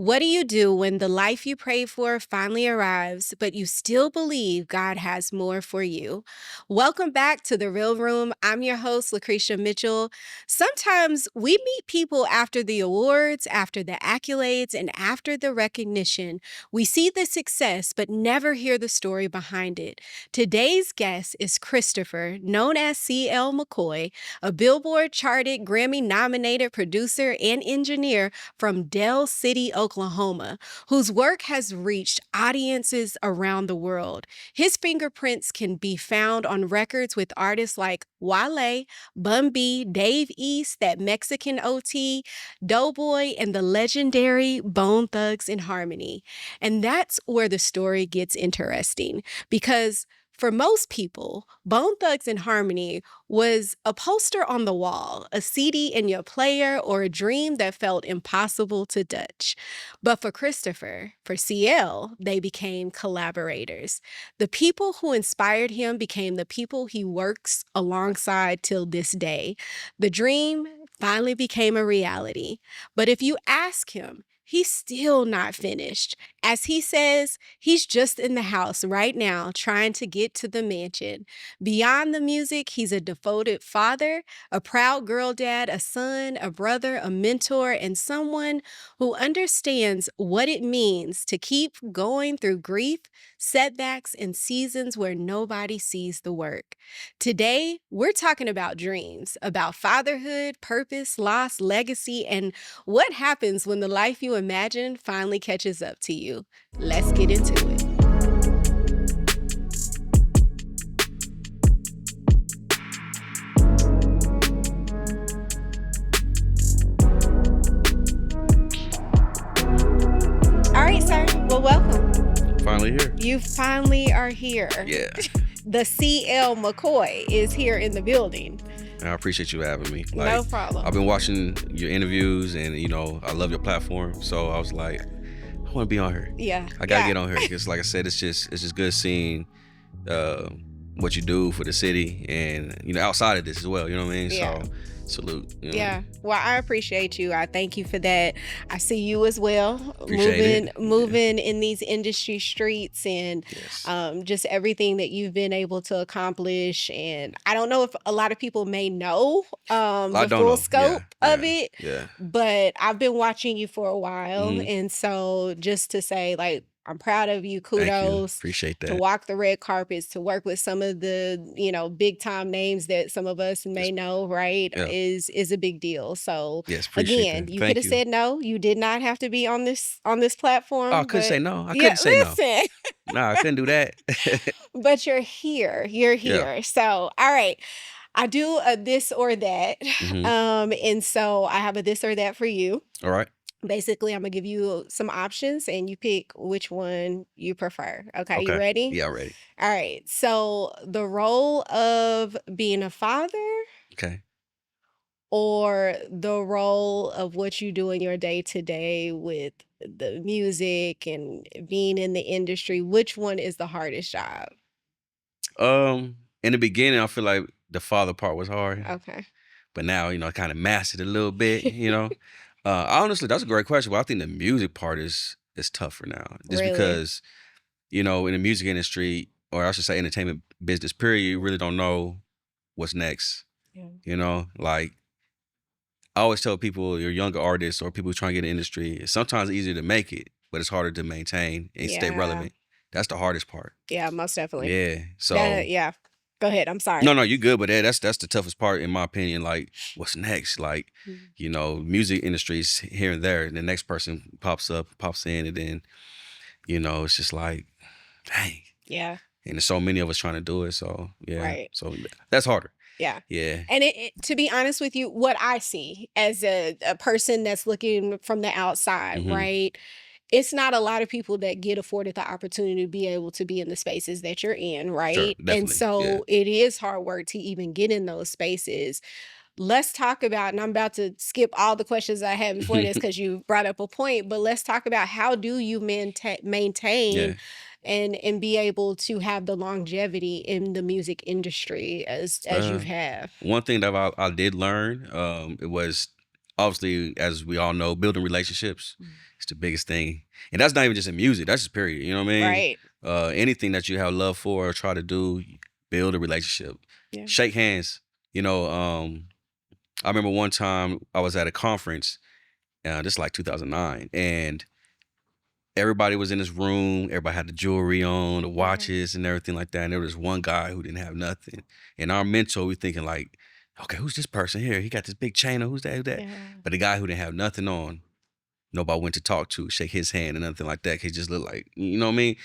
What do you do when the life you prayed for finally arrives, but you still believe God has more for you? Welcome back to The Real Room. I'm your host, LaCretia Mitchell. Sometimes we meet people after the awards, after the accolades, and after the recognition. We see the success, but never hear the story behind it. Today's guest is Christopher, known as C.L. McCoy, a Billboard-charted, Grammy-nominated producer and engineer from Del City, Oklahoma, whose work has reached audiences around the world. His fingerprints can be found on records with artists like Wale, Bun B, Dave East, That Mexican OT, Doughboy, and the legendary Bone Thugs-n-Harmony. And that's where the story gets interesting, because for most people, Bone Thugs-n-Harmony was a poster on the wall, a CD in your player, or a dream that felt impossible to touch. But for Christopher, for CL, they became collaborators. The people who inspired him became the people he works alongside till this day. The dream finally became a reality. But if you ask him, he's still not finished. As he says, he's just in the house right now trying to get to the mansion. Beyond the music, he's a devoted father, a proud girl dad, a son, a brother, a mentor, and someone who understands what it means to keep going through grief, setbacks, and seasons where nobody sees the work. Today, we're talking about dreams, about fatherhood, purpose, loss, legacy, and what happens when the life you imagine finally catches up to you. Let's get into it. All right, sir. Well, welcome. Finally here. You finally are here. Yeah. The C.L. McCoy is here in the building. I appreciate you having me. No problem. I've been watching your interviews and, I love your platform. So I was like, I want to be on here. Yeah. I got to get on here because, like I said, it's just good seeing what you do for the city and, outside of this as well. You know what I mean? Yeah. So salute. Yeah. Well, I appreciate you. I thank you for that. I see you as well, Appreciate moving in these industry streets and Yes. just everything that you've been able to accomplish. And I don't know if a lot of people may know the full scope of it, Yeah. but I've been watching you for a while. Mhm. And so just to say, like, I'm proud of you. Thank you. Kudos. Appreciate To that. walk the red carpets, to work with some of the, big time names that some of us may Yes. know, right, Yeah. is a big deal. So Yes. Appreciate again, that. you Thank could have you. said no. You did not have to be on this platform. Oh, I couldn't but say no. I yeah, couldn't say no. listen, Nah, I couldn't do that. but you're here. You're Yeah. here. So all right. I do a this or that. Hmm. And so I have a this or that for you. All right. Basically, I'm gonna give you some options and you pick which one you prefer. Okay, you Okay. ready? Yeah, I'm ready. All right. So the role of being a father Okay. or the role of what you do in your day to day with the music and being in the industry, which one is the hardest job? In the beginning, I feel like the father part was hard, Okay. but now, I kind of mastered it a little bit. Honestly, that's a great question. But I think the music part is tougher now, just Really? because, in the music industry, or I should say entertainment business, period, you really don't know what's next. Yeah. Like I always tell people, you're younger artists or people who try to get in the industry, it's sometimes easier to make it, but it's harder to maintain and stay Yeah. relevant. That's the hardest part. Yeah, most definitely. Yeah. So. Yeah. Go ahead. I'm sorry. No, you good, but that's the toughest part in my opinion. Like, what's next? Like, Mhm. music industries here and there. The next person pops in, and then, it's just like, dang. Yeah. And there's so many of us trying to do it. So yeah. Right. So that's harder. Yeah. Yeah. And to be honest with you, what I see as a person that's looking from the outside, Mhm. right? It's not a lot of people that get afforded the opportunity to be able to be in the spaces that you're in, Sure, right? definitely. And so it is hard work to even get in those spaces. Let's talk about, and I'm about to skip all the questions I had before this because you brought up a point, but let's talk about how do you maintain Yeah. and be able to have the longevity in the music industry as you have. One thing that I did learn, it was obviously, as we all know, building relationships. Mm. It's the biggest thing. And that's not even just in music. That's just period. You know what I mean? Right. Anything that you have love for or try to do, build a relationship. Yeah. Shake hands. You know, I remember one time I was at a conference, this is like 2009, and everybody was in this room. Everybody had the jewelry on, the watches and everything like that. And there was one guy who didn't have nothing. And our mentor, we thinking like, okay, who's this person here? He got this big chain on. Who's that? Who's that? Yeah. But the guy who didn't have nothing on, nobody went to talk to, shake his hand and nothing like that. He just looked like, you know what I mean?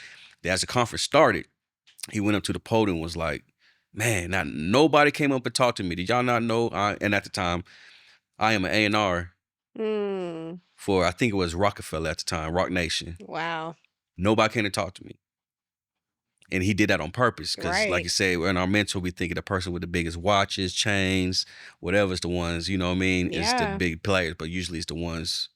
As the conference started, he went up to the podium and was like, man, not nobody came up and talked to me. Did y'all not know? And at the time, I am an A&R for, I think it was Rockefeller at the time, Rock Nation. Wow. Nobody came to talk to me. And he did that on purpose because, like you say, in our mentor, we think of the person with the biggest watches, chains, whatever's the ones, you know what I mean? It's the big players, but usually it's the ones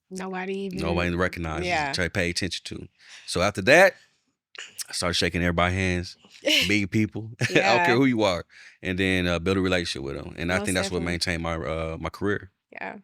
nobody recognizes, try to pay attention to. So after that, I started shaking everybody's hands, big people. I don't care who you are. And then build a relationship with them. And I think that's what maintained my my career. Yeah.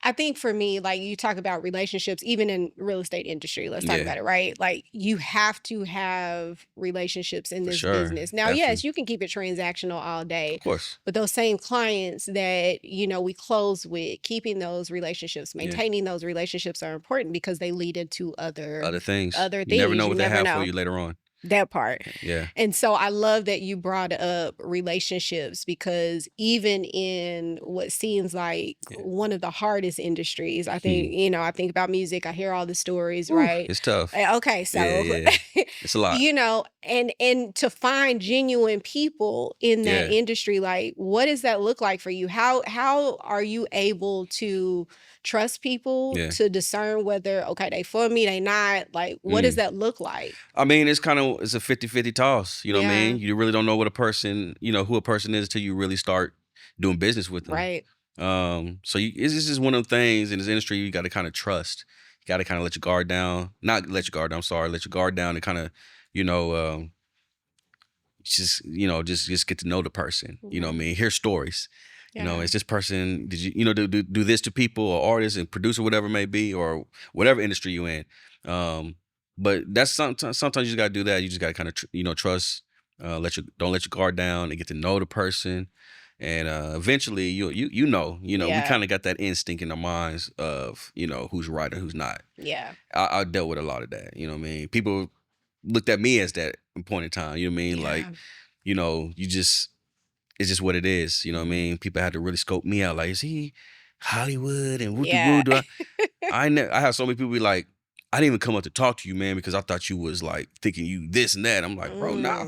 I think for me, like you talk about relationships, even in real estate industry, let's talk about it, right? Like you have to have relationships in this business. Now, yes, you can keep it transactional all day. Of course. But those same clients that, you know, we close with, keeping those relationships, maintaining those relationships are important because they lead into other things. You never know what they have for you later on. That part. Yeah. And so I love that you brought up relationships because even in what seems like one of the hardest industries, I think, you know, I think about music, I hear all the stories, right? It's tough. Okay, so it's a lot. You know, and to find genuine people in that industry, like what does that look like for you? How are you able to trust people to discern whether, okay, they for me, they not? Like, what does that look like? I mean, it's a 50-50 toss. You know what I mean? You really don't know what a person, you know, who a person is until you really start doing business with them. Right. So it's just one of the things in this industry you got to kind of trust. You got to kind of let your guard down. Not let your guard down, let your guard down and kind of, you know, just get to know the person. You know what I mean? Hear stories. You know, is this person, did you, you know, do this to people or artists and producer, whatever it may be, or whatever industry you in. But that's sometimes you just got to do that. You just got to kind of, you know, trust, don't let your guard down and get to know the person. And eventually you know, we kind of got that instinct in our minds of, you know, who's right or who's not. Yeah. I dealt with a lot of that. You know what I mean? People looked at me as that point in time. You know what I mean? Like, you know, it's just what it is. You know what I mean? People had to really scope me out. Like, is he Hollywood and woo-doo-woo? I have so many people be like, I didn't even come up to talk to you, man, because I thought you was like thinking you this and that. I'm like, bro, nah.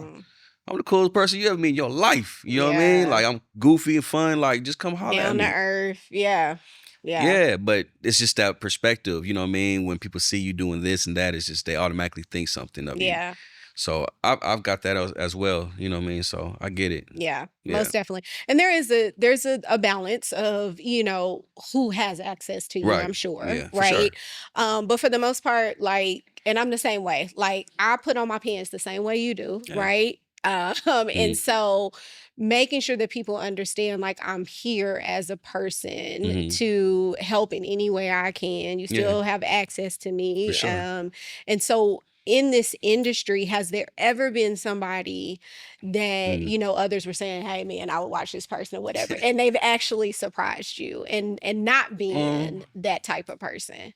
I'm the coolest person you ever meet in your life. You know what I mean? Like, I'm goofy and fun. Like, just come holler at me. Down to earth. Yeah. Yeah, but it's just that perspective. You know what I mean? When people see you doing this and that, it's just they automatically think something of you. Yeah. So I've got that as well. You know what I mean? So I get it. Yeah, most definitely. And there's a balance of, you know, who has access to you, I'm sure. Yeah, right. Sure. But for the most part, like, and I'm the same way. Like, I put on my pants the same way you do, right? And so making sure that people understand, like, I'm here as a person to help in any way I can. You still have access to me. And so in this industry, has there ever been somebody that, you know, others were saying, hey, man, I would watch this person or whatever, and they've actually surprised you and not being that type of person?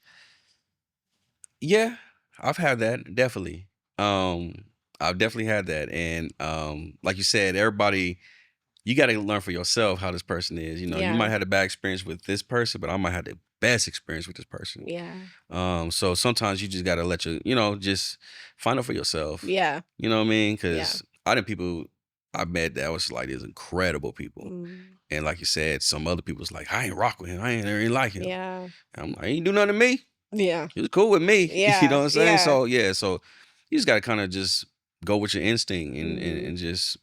Yeah, I've had that, definitely. I've definitely had that. And like you said, everybody, you got to learn for yourself how this person is. You know, you might have a bad experience with this person, but I might have the best experience with this person. Yeah. So sometimes you just got to let you know, just find out for yourself. Yeah. You know what I mean? Because I didn't people I met that was like these incredible people. And like you said, some other people was like, I ain't rock with him. I ain't like him. Yeah. And I'm like, he ain't do nothing to me. Yeah. He was cool with me. Yeah. You know what I'm saying? Yeah. So you just got to kind of just go with your instinct and just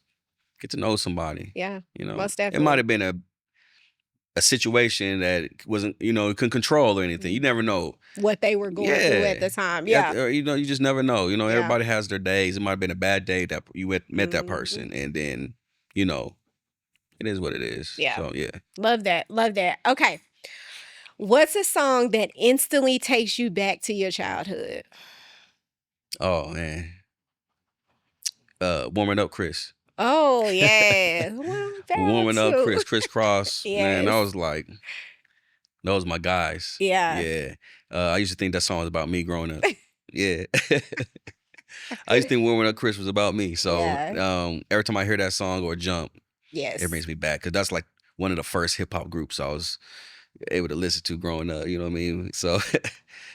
get to know somebody. Yeah. You know, Most it definitely. might have been a situation that wasn't, you know, couldn't control or anything. You never know what they were going through at the time. Yeah. Or, you know, you just never know. You know, everybody has their days. It might have been a bad day that you met that person, and then, you know, it is what it is. Yeah. So yeah. Love that. Love that. Okay. What's a song that instantly takes you back to your childhood? Oh man. Warming Up Chris. Oh, yeah. Well, that Warming Up too. Chris, Crisscross. Man, Yes. I was like, those my guys. Yeah. Yeah. I used to think that song was about me growing up. Yeah. I used to think Warming Up Chris was about me. So Yeah. every time I hear that song or Jump, it Yes. brings me back. Cause that's like one of the first hip hop groups I was able to listen to growing up. You know what I mean? So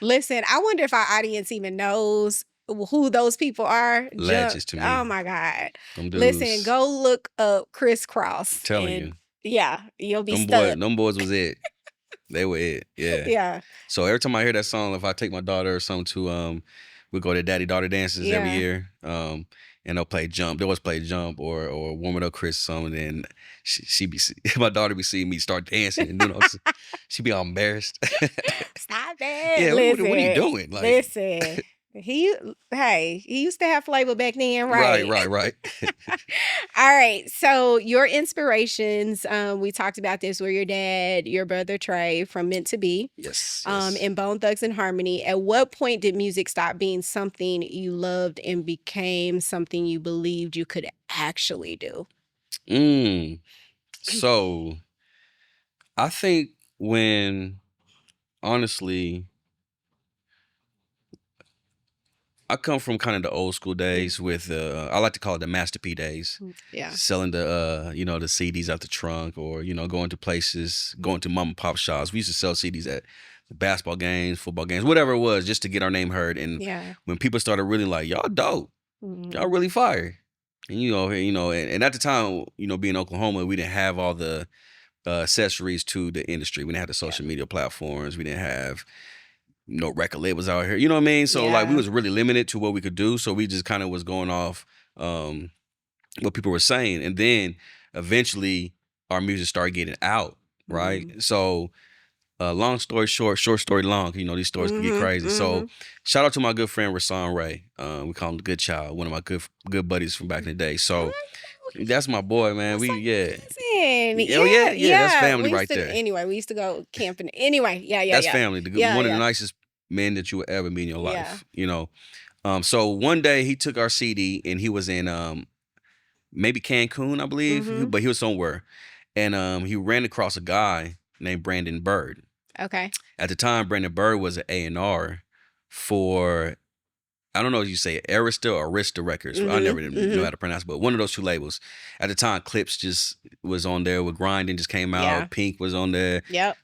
Listen, I wonder if our audience even knows who those people are. Jump. legends to Oh me. my God. Them Listen, dudes. go look up Crisscross Telling and you. yeah, you'll be stuck. Them boys was it. They were it. Yeah. Yeah. So every time I hear that song, if I take my daughter or something to we go to daddy daughter dances every Yeah. year. And they'll play Jump. They always play Jump or Warm It Up Chris or something. And she be my daughter be seeing me start dancing and she be all embarrassed. Stop it. Yeah, Listen. what are you doing? Like Listen. He used to have flavor back then, right? right. All right. So your inspirations, we talked about this, were your dad, your brother Trey from Meant to Be, Yes. and Bone Thugs and Harmony. At what point did music stop being something you loved and became something you believed you could actually do? So I think when honestly I come from kind of the old school days with I like to call it the Master P days. Yeah. Selling the the CDs out the trunk or going to places, going to mom and pop shops. We used to sell CDs at basketball games, football games, whatever it was, just to get our name heard. And Yeah. when people started really like, y'all dope, y'all Mhm. really fire. And and at the time, being in Oklahoma, we didn't have all the accessories to the industry. We didn't have the social media platforms. We didn't have no record labels out here. You know what I mean? So like we Yeah. was really limited to what we could do. So we just kind of was going off what people were saying. And then eventually our music started getting out, right? Mhm. So long story short, short story long, these stories can get Mhm. crazy. So Mhm. shout out to my good friend Rasan Ray. We call him the good child, one of my good buddies from back in the day. So that's my boy, man. That's We so yeah. amazing. Oh yeah, Yeah, yeah, that's yeah. family right there. We used to go camping. Anyway, yeah, yeah, That's yeah. family. Yeah, One of the yeah. nicest men that you will ever meet in your Yeah. life. So one day he took our CD and he was in maybe Cancun, I believe, Mhm. but he was somewhere, and he ran across a guy named Brandon Bird. Okay. At the time, Brandon Bird was an A&R for, I don't know if you say Arista or Arista Records. I never know how to pronounce it, but one of those two labels. At the time, Clips just was on there with Grinding just came out. Yeah. Pink was on there. Yep.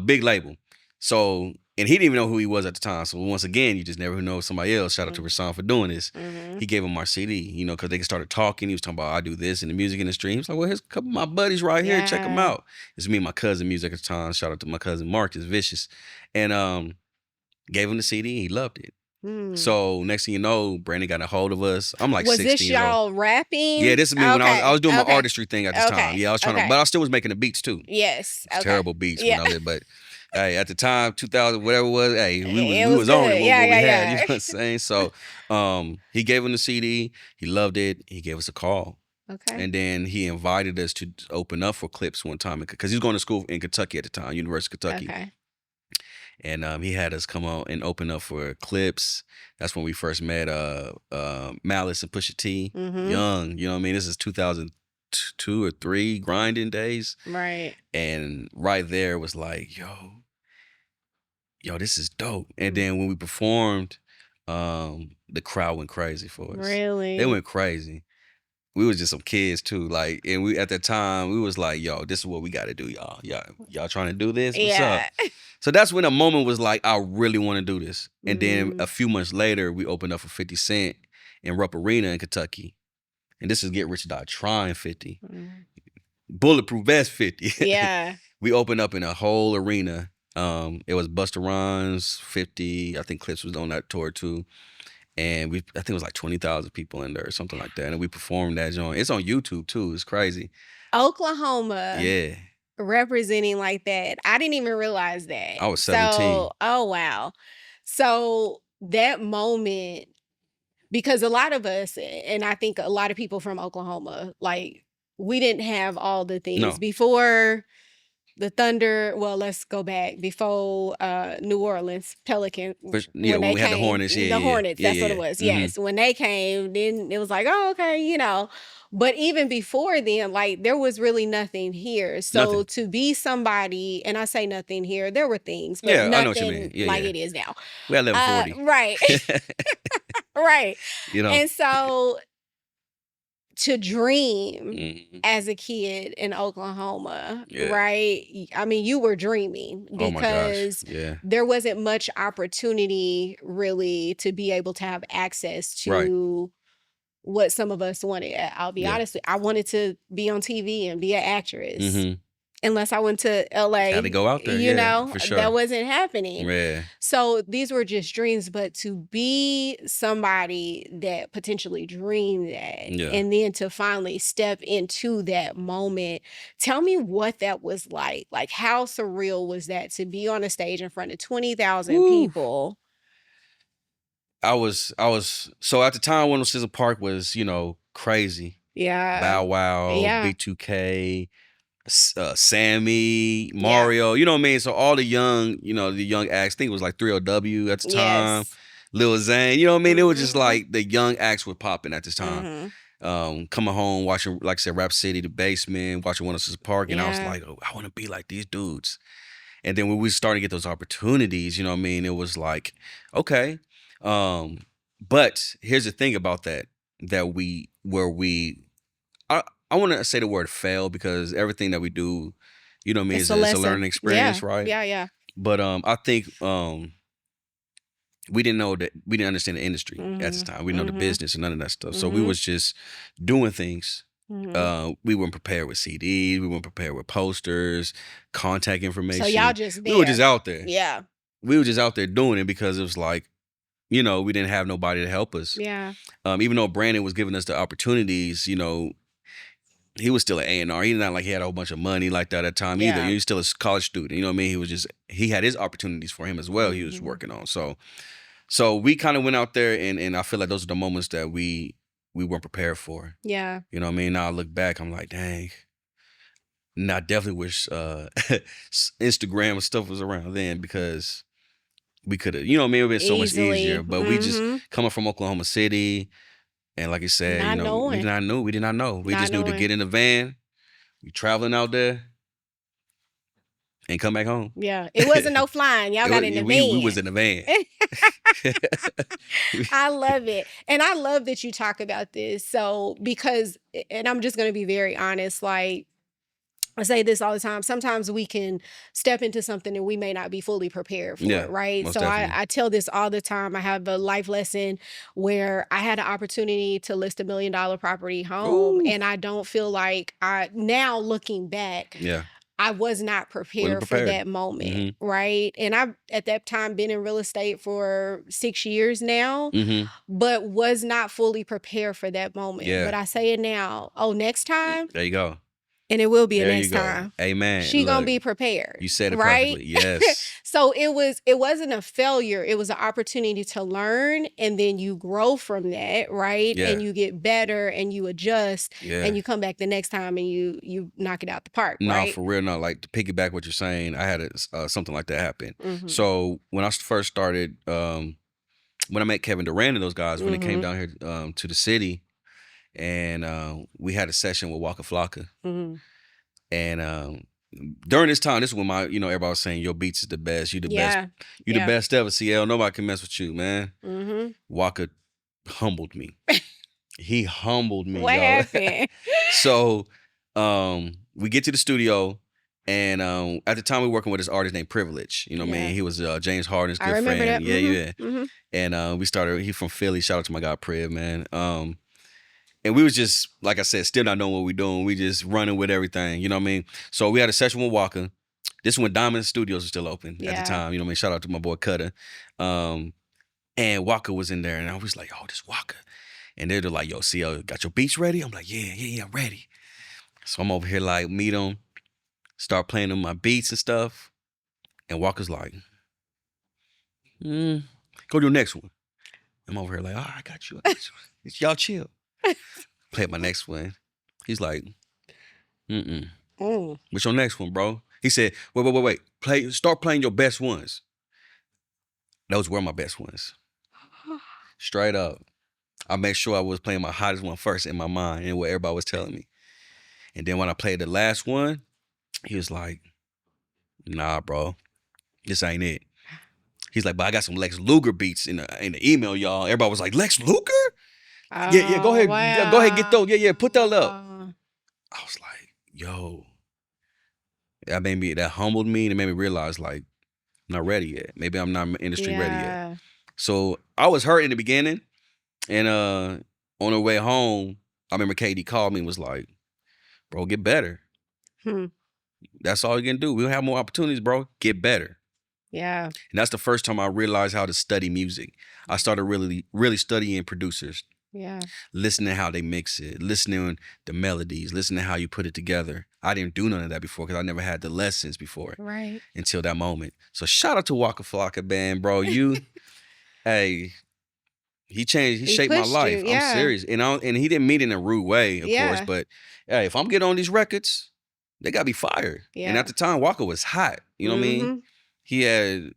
Big label. So, and he didn't even know who he was at the time. So once again, you just never know somebody else. Shout out to Rasan for doing this. Mhm. He gave him our CD, because they started talking. He was talking about, I do this in the music industry. He was like, well, here's a couple of my buddies right here. Check them Yeah. out. It's me and my cousin music at the time. Shout out to my cousin Marcus Vicious. And gave him the CD. He loved it. Hmm. So next thing you know, Brandon got a hold of us. I'm like Was 16 this years old. y'all rapping? Yeah, this is me when I was doing my Okay. artistry thing at this time. Okay. Yeah, I was trying to, Okay. but I still was making the beats too. Yes. Okay. Terrible beats Yeah. when I lived, but hey, at the time, 2000, whatever it was, hey, we It was was on good. it. Yeah, What we yeah, had, yeah. you know what I'm saying? So, he gave him the CD. He loved it. He gave us a call, Okay. and then he invited us to open up for Clips one time because he was going to school in Kentucky at the time, University of Kentucky. Okay. And he had us come on and open up for Clips. That's when we first met Malice and Pusha T. Mhm. Young, you know what I mean? This is 2002 or 3 grinding days. Right. And right there was like, yo, this is dope. And then when we performed, the crowd went crazy for us. Really? They went crazy. We was just some kids too. Like, and we at that time, we was like, yo, this is what we gotta do, y'all. Y'all trying to do this? What's up? So that's when a moment was like, I really want to do this. And then a few months later, we opened up for 50 Cent in Rupp Arena in Kentucky. And this is Get Rich or Die Trying 50. Bulletproof Vest 50. Yeah. We opened up in a whole arena. It was Busta Rhymes 50. I think Clips was on that tour too. And I think it was like 20,000 people in there or something like that. And we performed that joint. It's on YouTube too. It's crazy. Oklahoma. Yeah. Representing like that. I didn't even realize that. I was 17. So, oh wow. So that moment, because a lot of us, and I think a lot of people from Oklahoma, like we didn't have all the things No. before the Thunder. Well, let's go back before New Orleans Pelican Yeah, when when they we had the came. Hornets, yeah, The yeah, Hornets, yeah, that's what yeah, it was. yeah. Yes, when they came, then it was like, oh, okay, you know. But even before then, like there was really nothing here. So Nothing. to be somebody, and I say nothing here, there were things, but Yeah, I know what you mean. nothing Yeah, like yeah. it is now. We had 1140. Right, right. You know. And so to dream Mhm. as a kid in Oklahoma, Yeah. right? I mean, you were dreaming Oh my gosh. because Yeah. there wasn't much opportunity really to be able to have access Right. to what some of us wanted. I'll be Yeah. honest, I wanted to be on TV and be an actress. Mhm. Unless I went to Had to LA, go out there. you Yeah, know, for that sure. wasn't happening. Yeah. So these were just dreams, but to be somebody that potentially dreamed that Yeah. and then to finally step into that moment, tell me what that was like. Like, how surreal was that to be on a stage in front of 20,000 Woo. people? I was so at the time 106 Park was, crazy. Yeah. Bow Wow, Yeah. B2K, Sammy, Yeah. Mario, you know what I mean? So all the young, the young acts, I think it was like 3LW at the time, Yes. Lil Zane, you know what I mean? It was just Mhm. like the young acts were popping at this time. Mhm. Coming home, watching, like I said, Rap City, The Basement, watching 106 Park, and I was Yeah. like, oh, I want to be like these dudes. And then when we started to get those opportunities, you know what I mean? It was like, okay. Um, but here's the thing about that, I, I want to say the word fail because everything that we do, you know what I mean, It's is a it's a lesson. learning Yeah. experience, right? Yeah. Yeah. But I think we didn't understand the industry at this Mhm. time. We didn't know the Mhm. business and none of that stuff. So we Mhm. was just doing things. Mhm. We weren't prepared with CDs. We weren't prepared with posters, contact So information. y'all just We were just there. out there. Yeah. We were just out there doing it because it was like, we didn't have nobody to help us. Yeah. Even though Brandon was giving us the opportunities, he was still an A&R. He not like he had a whole bunch of money like that at the time either. Yeah. He was still a college student. You know what I mean? He had his opportunities for him as well. He was Mhm. working on. So we kind of went out there and I feel like those are the moments that we weren't prepared for. Yeah. You know what I mean? Now I look back, I'm like, dang. And I definitely wish Instagram and stuff was around then because we could have, you know what I mean? It would have been so much Easily. easier. But we just Mhm. coming from Oklahoma City, and like I said, Not we did knowing. not know. We did not know. We Not just knew to knowing. get in the van, we traveling out there, and come back home. Yeah. It wasn't no flying. Y'all got in the We was van. in the van. I love it. And I love that you talk about this. So, because, and I'm just going to be very honest, like, I say this all the time. Sometimes we can step into something and we may not be fully prepared for Yeah, it, right? most So definitely. I tell this all the time. I have a life lesson where I had an opportunity to list $1 million property home. Ooh, And I don't feel like now looking back, yeah, I was not wasn't prepared for prepared. that moment, Mm-hmm. right? And I've at that time been in real estate for 6 years now, Mm-hmm. but was not fully prepared for that moment. Yeah, But I say it now. Oh, next time, there you go. and it will be a There you next go. time. Amen. She gonna Look, be prepared, you said it right? perfectly. Yes. So it wasn't a failure. It was an opportunity to learn, and then you grow from that, right? Yeah. And you get better, and you adjust, Yeah. and you come back the next time, and you knock it out the park, No, right? for real, no. Like to piggyback what you're saying, I had something like that happen. Mhm. So when I first started, when I met Kevin Durant and those guys, when they came Mhm. down here to the city, and we had a session with Waka Flocka, Mhm. and during this time, this is when everybody was saying your beats is the best, you the best, Yeah. you the best ever, CL. Nobody can mess with you, man. Mhm. Waka humbled me. He humbled me, What y'all. happened? So we get to the studio, and at the time we were working with this artist named Privilege. You know what I Yeah. mean? He was James Harden's I good remember friend. that. Yeah, Mhm. yeah. Mhm. And we started, he from Philly. Shout out to my guy Priv, man. And we was just, like I said, still not knowing what we doing. We just running with everything. You know what I mean? So we had a session with Walker. This is when Diamond Studios was still open at the Yeah. time. You know what I mean? Shout out to my boy Cutter. And Walker was in there, and I was like, oh, this Walker. And they're like, yo, CL, got your beats ready? I'm like, yeah, I'm ready. So I'm over here like, meet him, start playing them my beats and stuff. And Walker's like, go to your next one. I'm over here like, all right, I got you. It's y'all chill. Play my next one. He's like, Mm. what's your next one, bro? He said, wait. Start playing your best ones. Those were my best ones. Straight up. I made sure I was playing my hottest one first in my mind and what everybody was telling me. And then when I played the last one, he was like, nah, bro, this ain't it. He's like, but I got some Lex Luger beats in the email, y'all. Everybody was like, Lex Luger? Yeah, go ahead. Wow. Go ahead, get those. Yeah, put that up. I was like, yo. That humbled me and it made me realize, like, I'm not ready yet. Maybe I'm not industry ready yet. So I was hurt in the beginning. And on the way home, I remember KD called me and was like, bro, get better. That's all you can do. We'll have more opportunities, bro. Get better. Yeah. And that's the first time I realized how to study music. I started really studying producers. Yeah. Listening to how they mix it, listening the melodies, listening to how you put it together. I didn't do none of that before because I never had the lessons before. Right. Until that moment. So shout out to Waka Flocka Band, bro. You, hey, he shaped my life. You, yeah. I'm serious. And he didn't mean it in a rude way, of course. But hey, if I'm getting on these records, they gotta be fired. Yeah. And at the time, Waka was hot. You know what I mean? He had,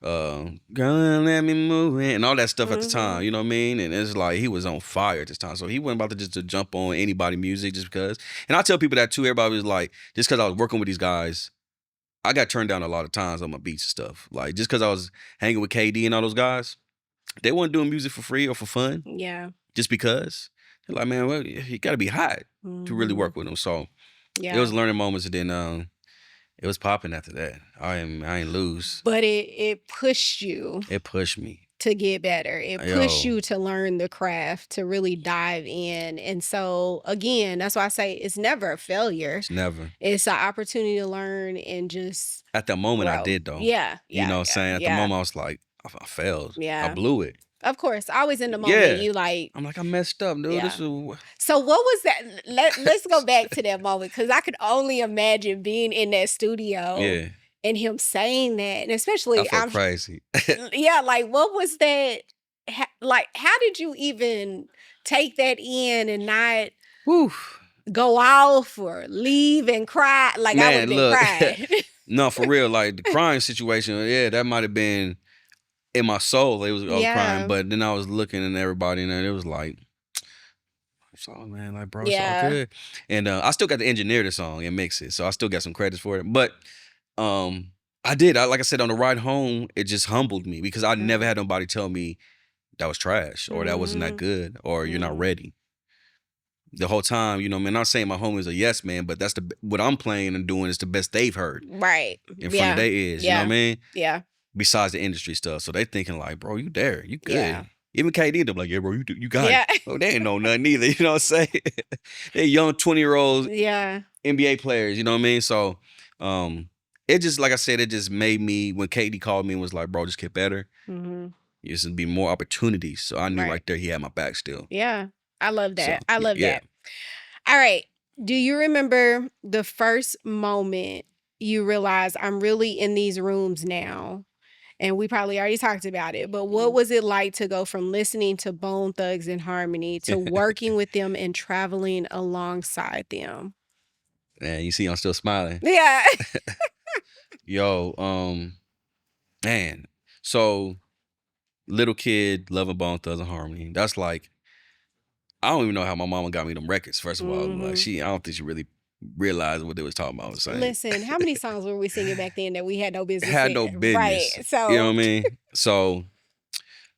girl, let me move in, and all that stuff at the time, you know what I mean? And it's like he was on fire at this time. So he wasn't about to jump on anybody music just because. And I tell people that too. Everybody was like, just because I was working with these guys, I got turned down a lot of times on my beats and stuff. Like just because I was hanging with KD and all those guys, they weren't doing music for free or for fun. Yeah. Just because. They're like, man, well, you gotta be hot to really work with them. So it was learning moments, and then it was popping after that. I ain't lose. But it pushed you. It pushed me. To get better. It pushed you to learn the craft, to really dive in. And so, again, that's why I say it's never a failure. It's never. It's an opportunity to learn and just at that moment, grow. I did, though. Yeah. You know what I'm saying? At the moment, I was like, I failed. Yeah. I blew it. Of course, always in the moment, you like. I'm like, I messed up, dude. Yeah. So what was that? Let's go back to that moment, because I could only imagine being in that studio. Yeah. And him saying that, and especially, I felt crazy. Yeah, like what was that? Like, how did you even take that in and not go off or leave and cry? Like, man, I would have been crying. No, for real. Like the crying situation, that might have been in my soul. I was crying, but then I was looking at everybody, and it was like, so man, like, bro, it's all good. And I still got to engineer the song and mix it, so I still got some credits for it. But I did. Like I said, on the ride home, it just humbled me because I never had nobody tell me that was trash or that wasn't that good or you're not ready. The whole time, you know, man, I'm not saying my homie's a yes man, but that's what I'm playing and doing is the best they've heard. Right. In front of their ears, you know what I mean? Yeah. Besides the industry stuff. So they thinking like, bro, you there, you good. Yeah. Even KD, they're like, yeah, bro, you got it. Oh, they ain't know nothing either, you know what I'm saying? They're young 20-year-olds NBA players, you know what I mean? So it just, like I said, it just made me, when KD called me and was like, bro, just get better. There's going to be more opportunities. So I knew right there he had my back still. Yeah. I love that. So, I love that. All right. Do you remember the first moment you realized I'm really in these rooms now? And we probably already talked about it, but what was it like to go from listening to Bone Thugs-n-Harmony to working with them and traveling alongside them? Man, you see I'm still smiling. Yeah. Yo, man. So, little kid loving Bone Thugs-n-Harmony. That's like, I don't even know how my mama got me them records, first of all. Like I don't think she really realized what they was talking about. Listen, how many songs were we singing back then that we had no business had no business. Right. So you know what I mean? So,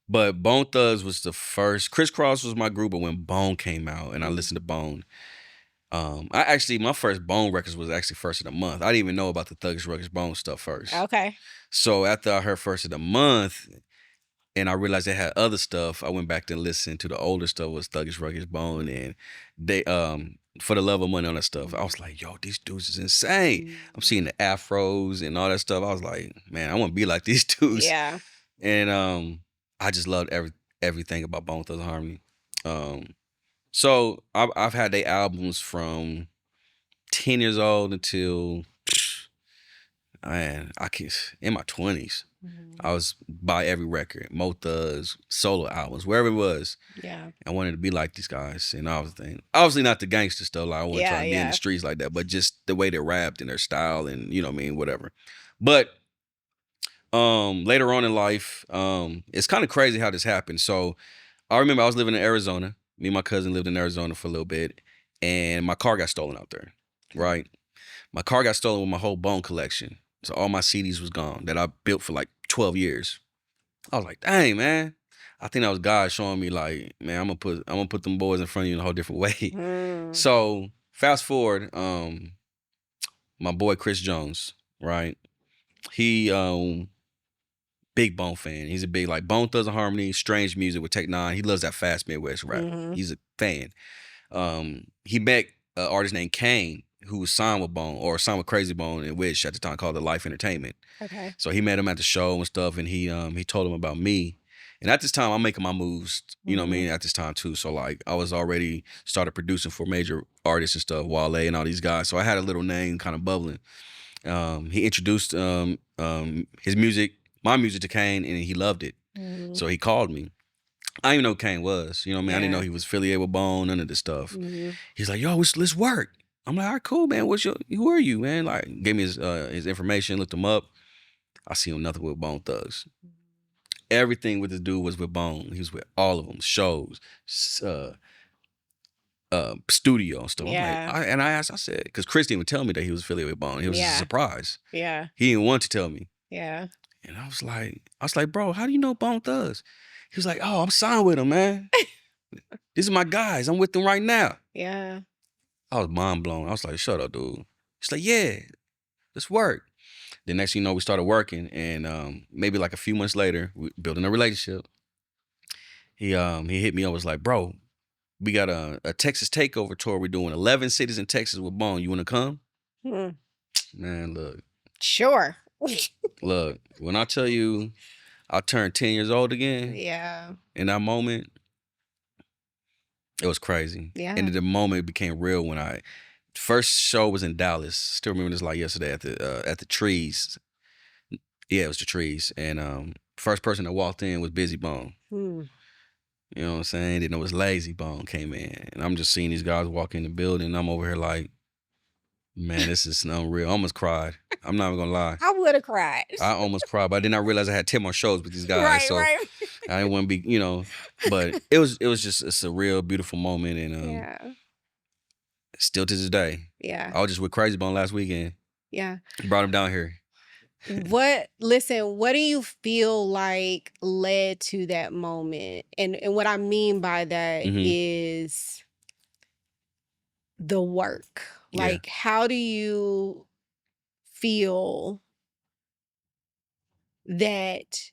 but Bone Thugs was the first. Criss Cross was my group, but when Bone came out and I listened to Bone, my first Bone records was actually First of the Month. I didn't even know about the Thugs Ruggers Bone stuff first. Okay. So after I heard First of the Month, and I realized they had other stuff, I went back to listen to the older stuff, was Thuggish Ruggish Bone, and they For the Love of Money, all that stuff. I was like, yo, these dudes is insane. I'm seeing the afros and all that stuff. I was like, man, I want to be like these dudes. Yeah. And I just loved everything about Bone Thugs-n-Harmony. So I've had their albums from 10 years old until, man, in my 20s. I was buy every record, Mo Thugs, solo albums, wherever it was. Yeah. I wanted to be like these guys, and I was thinking, obviously not the gangster stuff. Like I wasn't Yeah, trying to be in the yeah. streets like that, but just the way they rapped and their style, and you know what I mean, whatever. But later on in life, it's kind of crazy how this happened. So I remember I was living in Arizona. Me and my cousin lived in Arizona for a little bit, and my car got stolen out there. Right, my car got stolen with my whole Bone collection. So all my CDs was gone that I built for like 12 years. I was like, dang, man. I think that was God showing me like, man, I'm gonna put them boys in front of you in a whole different way. Mm. So fast forward, my boy Chris Jones, right? He big Bone fan. He's a big like Bone Thugs and Harmony, Strange Music with Tech Nine. He loves that fast Midwest rap. He's a fan. He met an artist named Kane who was signed with Bone or signed with Crazy Bone and Wish at the time called the Life Entertainment. Okay. So he met him at the show and stuff, and he told him about me. And at this time, I'm making my moves, you know what I mean, at this time too. So like I was already started producing for major artists and stuff, Wale and all these guys. So I had a little name kind of bubbling. He introduced his music, my music to Kane, and he loved it. So he called me. I didn't even know who Kane was. You know what I mean? I didn't know he was affiliated with Bone, none of this stuff. He's like, yo, let's work. I'm like, all right, cool, man. Who are you, man? Like, gave me his information, looked him up. I see him nothing with Bone Thugs. Everything with this dude was with Bone. He was with all of them, shows, studio and stuff. Yeah. I asked, I said, because Chris didn't even tell me that he was affiliated with Bone. It was a surprise. Yeah. He didn't want to tell me. Yeah. And I was like, bro, how do you know Bone Thugs? He was like, oh, I'm signed with him, man. These are my guys. I'm with them right now. Yeah. I was mind blown. I was like, shut up, dude. He's like, yeah, let's work. The next thing you know, we started working, and maybe like a few months later, we building a relationship. He hit me up, was like, bro, we got a Texas takeover tour. We're doing 11 cities in Texas with Bone. You want to come? Man, look. Sure. Look, when I tell you I turned 10 years old again, in that moment, it was crazy. Yeah. And the moment became real when first show was in Dallas. Still remember this like yesterday at the Trees. Yeah, it was the Trees. And first person that walked in was Busy Bone. You know what I'm saying? Then it was Lazy Bone came in. And I'm just seeing these guys walk in the building. And I'm over here like, man, this is unreal. I almost cried. I'm not even gonna lie. I would have cried. I almost cried, but I did not realize I had 10 more shows with these guys. Right, so right. I didn't want to be, but it was just a surreal, beautiful moment. And still to this day. Yeah. I was just with Crazy Bone last weekend. Yeah. Brought him down here. What do you feel like led to that moment? And what I mean by that is the work. Like, how do you feel that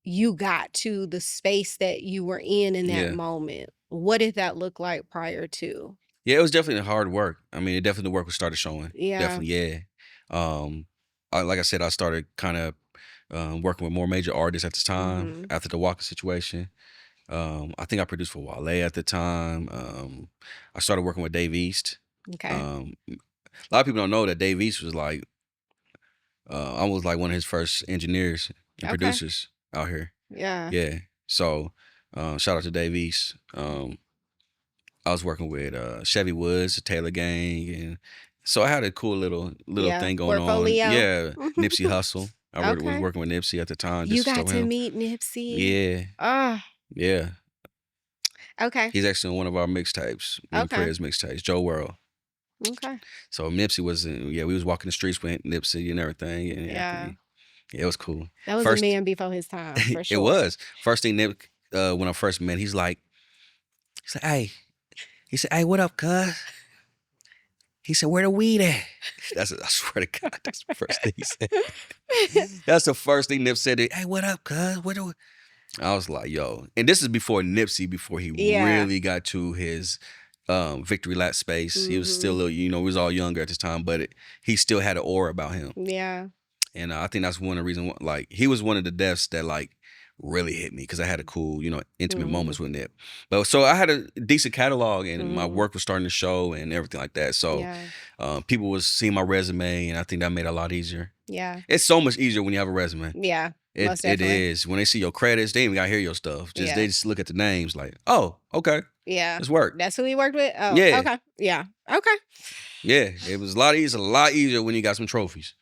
you got to the space that you were in that moment? What did that look like prior to? Yeah, it was definitely hard work. I mean, the work was started showing. Yeah. Definitely, yeah. Like I said, I started kind of working with more major artists at this time after the Walker situation. I think I produced for Wale at the time. I started working with Dave East. Okay. A lot of people don't know that Dave East was like, I was like one of his first engineers and producers out here. Yeah. Yeah. So shout out to Dave East. I was working with Chevy Woods, the Taylor Gang, and so I had a cool little thing going portfolio. on. Yeah, Nipsey Hussle. I was working with Nipsey at the time. You Just got to him. meet Nipsey. Yeah. Yeah. Okay. He's actually on one of our mixtapes, Prayers mixtapes, Joe World. Okay. So Nipsey was we was walking the streets with Nipsey and everything. And yeah, it was cool. That was a man before his time, for sure. It was. First thing Nip, when I first met, he said, hey. He said, hey, what up, cuz? He said, where the weed at? I swear to God, that's the first thing he said. That's the first thing Nip said. Hey, what up, cuz? I was like, yo. And this is before Nipsey, before he really got to his victory lap space. He was still, we was all younger at this time, but he still had an aura about him. Yeah. And I think that's one of the reasons, he was one of the deaths that, really hit me because I had a cool, intimate Mhm. moments with it. But so I had a decent catalog and my Mhm. work was starting to show and everything like that. So Yeah. people was seeing my resume and I think that made it a lot easier. Yeah. It's so much easier when you have a resume. Yeah. It Most it definitely. is. When they see your credits, they ain't even gotta hear your stuff. They Yeah. just look at the names like, oh, okay, Yeah. let's work. That's who we worked with? Oh, Yeah, okay. Yeah. Okay. yeah. It was a lot easier. A lot easier when you got some trophies.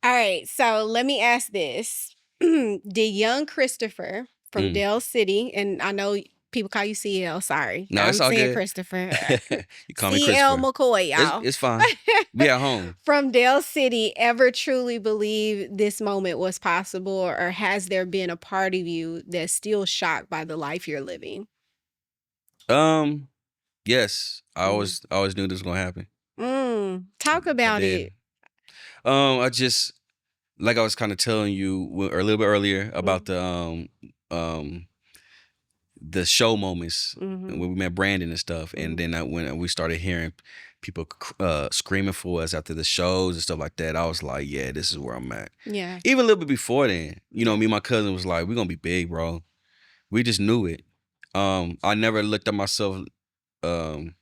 All right. So let me ask this. Did young Christopher from Mm. Dell City, and I know people call you CL, sorry. No, it's I'm all saying good. Christopher. You call me CL Christopher. McCoy, It's y'all. it's fine. We at home. From Dell City ever truly believe this moment was possible, or has there been a part of you that's still shocked by the life you're living? Yes. I Mm. always knew this was gonna happen. Talk I about did. it. I just like I was kind of telling you a little bit earlier about um the show moments Mm-hmm. when we met Brandon and stuff, and Mm-hmm. then when we started hearing people screaming for us after the shows and stuff like that, I was like, yeah, this is where I'm at. Yeah. Even a little bit before then, me and my cousin was like, we're gonna be big, bro. We just knew it. I never looked at myself um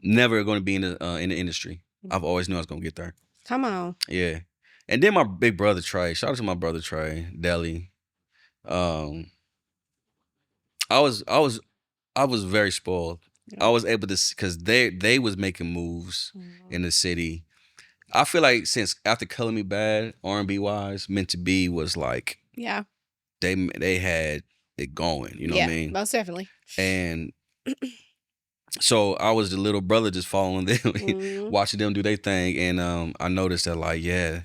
never gonna be in the industry. I've always knew I was gonna get there. Come on. Yeah. And then my big brother Trey. Shout out to my brother Trey, Deli. Um, I was very spoiled. Yeah. I was able to because they was making moves Mhm. in the city. I feel like since after Color Me Bad, R&B wise, Meant to Be was like Yeah. they had it going. You know what I Yeah. mean? Most definitely. And so I was the little brother just following them, Mhm. watching them do their thing, and I noticed that like yeah,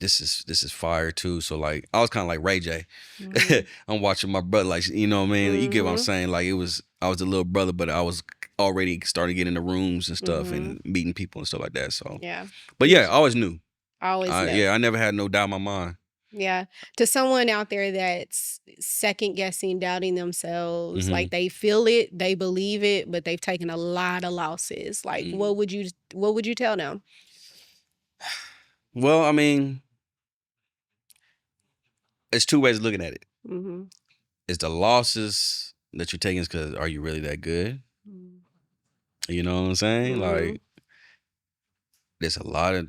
this is fire too. So like I was kind of like Ray J. Mhm. I'm watching my brother, like you know what I mean. You get what I'm Mhm. saying? Like I was the little brother, but I was already starting to get in the rooms and stuff Mhm. and meeting people and stuff like that. So, Yeah. but yeah, I always knew. I always know. Yeah, I never had no doubt in my mind. Yeah. To someone out there that's second guessing, doubting themselves, Hmm. like they feel it, they believe it, but they've taken a lot of losses. Like Mm. what would you tell them? Well, I mean, it's two ways of looking at it. Mhm. It's the losses that you're taking because are you really that good? You know what I'm saying? Mhm. Like, there's a lot of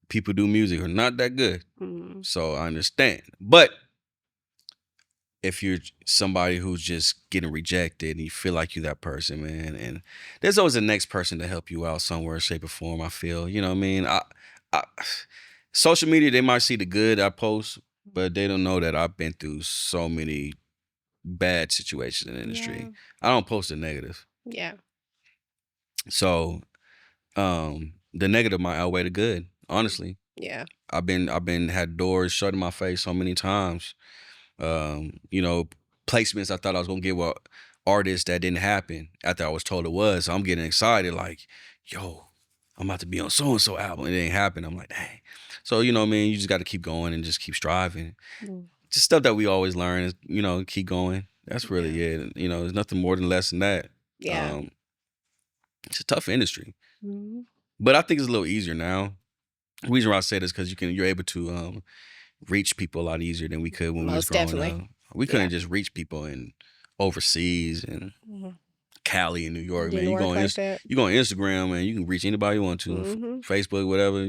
people do music who are not that good. Mhm. So I understand. But if you're somebody who's just getting rejected and you feel like you're that person, man, and there's always the next person to help you out somewhere, shape, or form, I feel. You know what I mean? I social media, they might see the good I post, but they don't know that I've been through so many bad situations in the Yeah. industry. I don't post the negative. Yeah. So the negative might outweigh the good, honestly. Yeah. I've been had doors shut in my face so many times. You know, placements I thought I was gonna get with artists that didn't happen after I was told it was. So I'm getting excited, like, yo, I'm about to be on so and so album. It didn't happen. I'm like, dang. So, you know what I mean? You just gotta keep going and just keep striving. Mm. Just stuff that we always learn is, keep going. That's really Yeah. it. There's nothing more than less than that. Yeah. Um, it's a tough industry. Mhm. But I think it's a little easier now. The reason why I say this because you're able to reach people a lot easier than we could when we was Most growing definitely. up. We Yeah. couldn't just reach people in overseas and Mhm. Cali and New York, man. Didn't work like that. You go on Instagram, man. You can reach anybody you want to, Mhm. Facebook, whatever.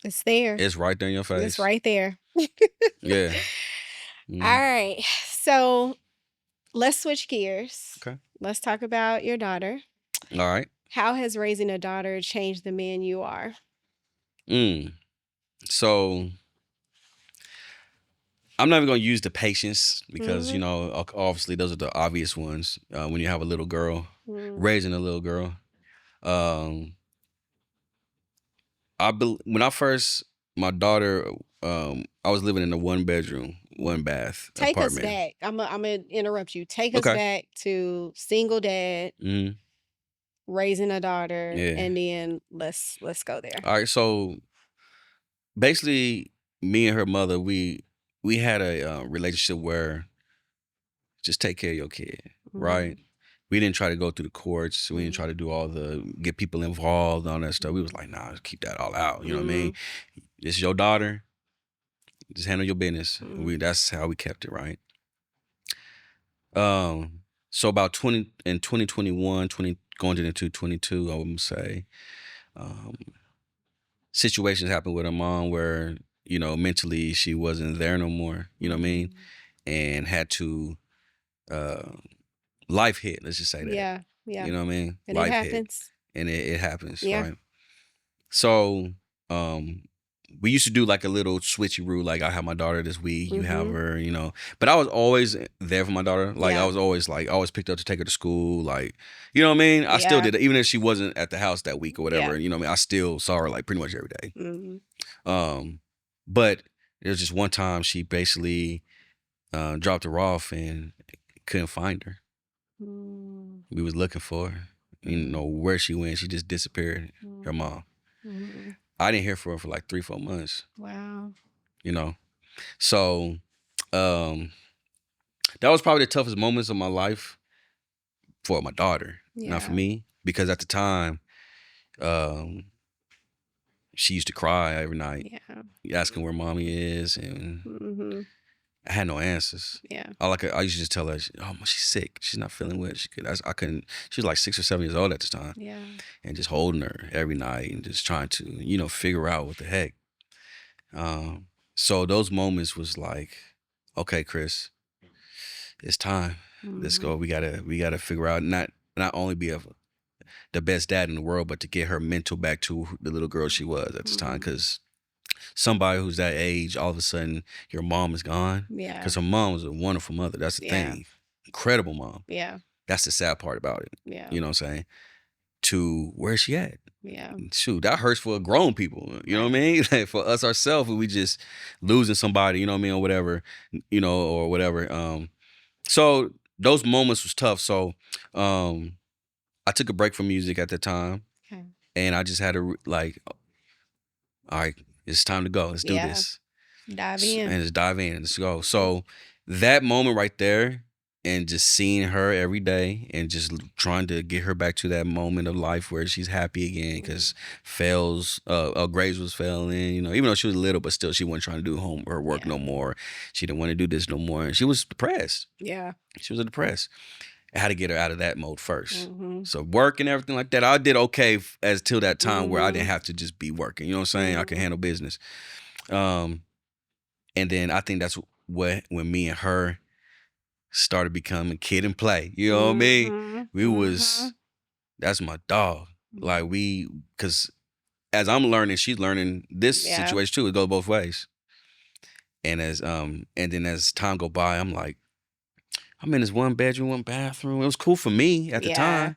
It's there. It's right there in your It's face. right there. Yeah. All Mhm. right. So let's switch gears. Okay. Let's talk about your daughter. All right. How has raising a daughter changed the man you are? So I'm not even gonna use the patience because Mhm. obviously those are the obvious ones when you have a little girl, Mhm. raising a little girl. Um, when I first my daughter, I was living in a one bedroom, one bath Take us apartment. back. I'm gonna interrupt you. Take us Okay. back to single dad, Hmm. raising a daughter, Yeah. and then let's go there. All right. So basically, me and her mother, we had a relationship where just take care of your kid, right? Mhm. We didn't try to go through the courts. We didn't try to do all the get people involved, all that stuff. We was like, nah, keep that all out. You know what I mean? Mhm. This is your daughter. Just handle your business. That's how we kept it, right? So about 2021, going into 22, I would say, situations happened with her mom where, mentally she wasn't there no more, you know what I mean? And had to, life hit, let's just say that. Yeah. Yeah. You know what I mean? And Life it hit. happens. And it happens, Yeah. right? So, we used to do like a little switcheroo, like I have my daughter this week, you have her, But I was always there for my daughter. Like I was always I always picked up to take her to school, like, you know what I mean? I still did it, even if she wasn't at the house that week or whatever, you know what I mean? I still saw her like pretty much every day. But there was just one time she basically dropped her off and couldn't find her. We was looking for her. You know where she went. She just disappeared. Her mom. I didn't hear from her for like 3-4 months. Wow. So that was probably the toughest moments of my life for my daughter, not for me, because at the time, she used to cry every night, asking where mommy is, and I had no answers. I used to just tell her, "Oh, she's sick. She's not feeling well." I couldn't. She was like 6 or 7 years old at this time. And just holding her every night and just trying to, figure out what the heck. So those moments was like, okay, Chris, it's time. Let's go. We gotta figure out not only be the best dad in the world, but to get her mental back to the little girl she was at this time. Because somebody who's that age, all of a sudden your mom is gone. Because her mom was a wonderful mother. That's the thing. Incredible mom. That's the sad part about it. You know what I'm saying? To where's she at? Shoot, that hurts for grown people. You know what I mean? Like for us ourselves, we just losing somebody, you know what I mean, or whatever, or whatever. So those moments was tough. So I took a break from music at the time. And I just had to all right, it's time to go. Let's do this. Dive in. And just dive in. Let's go. So that moment right there, and just seeing her every day and just trying to get her back to that moment of life where she's happy again, because grades was failing, even though she was little, but still she wasn't trying to do her work no more. She didn't want to do this no more. And she was depressed. She was depressed. I had to get her out of that mode first. So work and everything like that, I did okay till that time where I didn't have to just be working. You know what I'm saying? I can handle business. And then I think that's when me and her started becoming kid and play. You know what I mean? That's my dog. Like because as I'm learning, she's learning this situation too. It goes both ways. And then as time go by, I'm like, I'm in this one bedroom, one bathroom. It was cool for me at the time.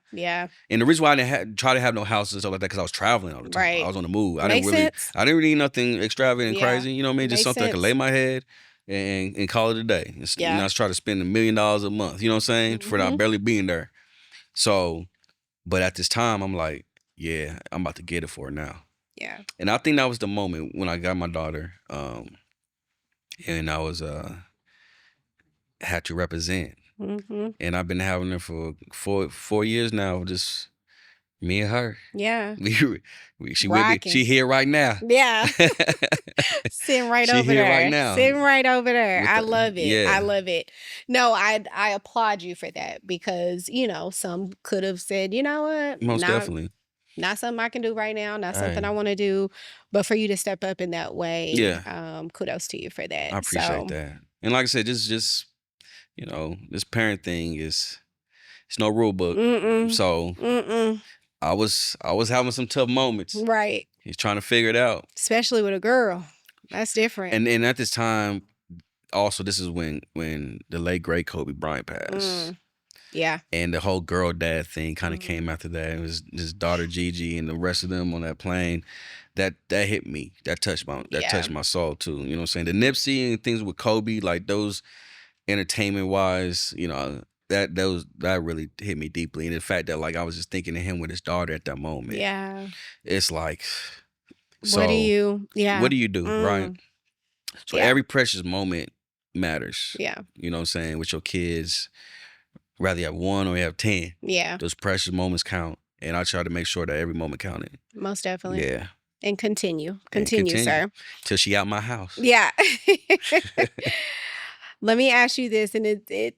And the reason why I didn't try to have no house and stuff like that, because I was traveling all the time. I was on the move. I didn't really need nothing extravagant and crazy. You know what I mean? Just something I could lay my head and call it a day. And I was trying to spend $1 million a month. You know what I'm saying? For not barely being there. So, but at this time, I'm like, yeah, I'm about to get it for her now. And I think that was the moment when I got my daughter, and I was had to represent. And I've been having her for 4 years now, just me and her. She with me. She here right now. Sitting right over there. Right now. Sitting right over there. I love it. I love it. No, I applaud you for that, because, some could have said, you know what? Most definitely. Not something I can do right now, not something I want to do. But for you to step up in that way, kudos to you for that. I appreciate that. And like I said, just this parent thing it's no rule book. So I was having some tough moments. Right. He's trying to figure it out. Especially with a girl. That's different. And at this time, also, this is when the late great Kobe Bryant passed. And the whole girl dad thing kind of came after that. It was his daughter Gigi and the rest of them on that plane. That hit me. That touched my soul too. You know what I'm saying? The Nipsey and things with Kobe, like those entertainment wise, that really hit me deeply. And the fact that like I was just thinking of him with his daughter at that moment. It's like, so what do you do, right? So every precious moment matters. You know what I'm saying? With your kids, whether you have 1 or you have 10. Those precious moments count. And I try to make sure that every moment counted. Most definitely. And continue. and Continue, continue sir. till she out my house. Yeah. Let me ask you this, and it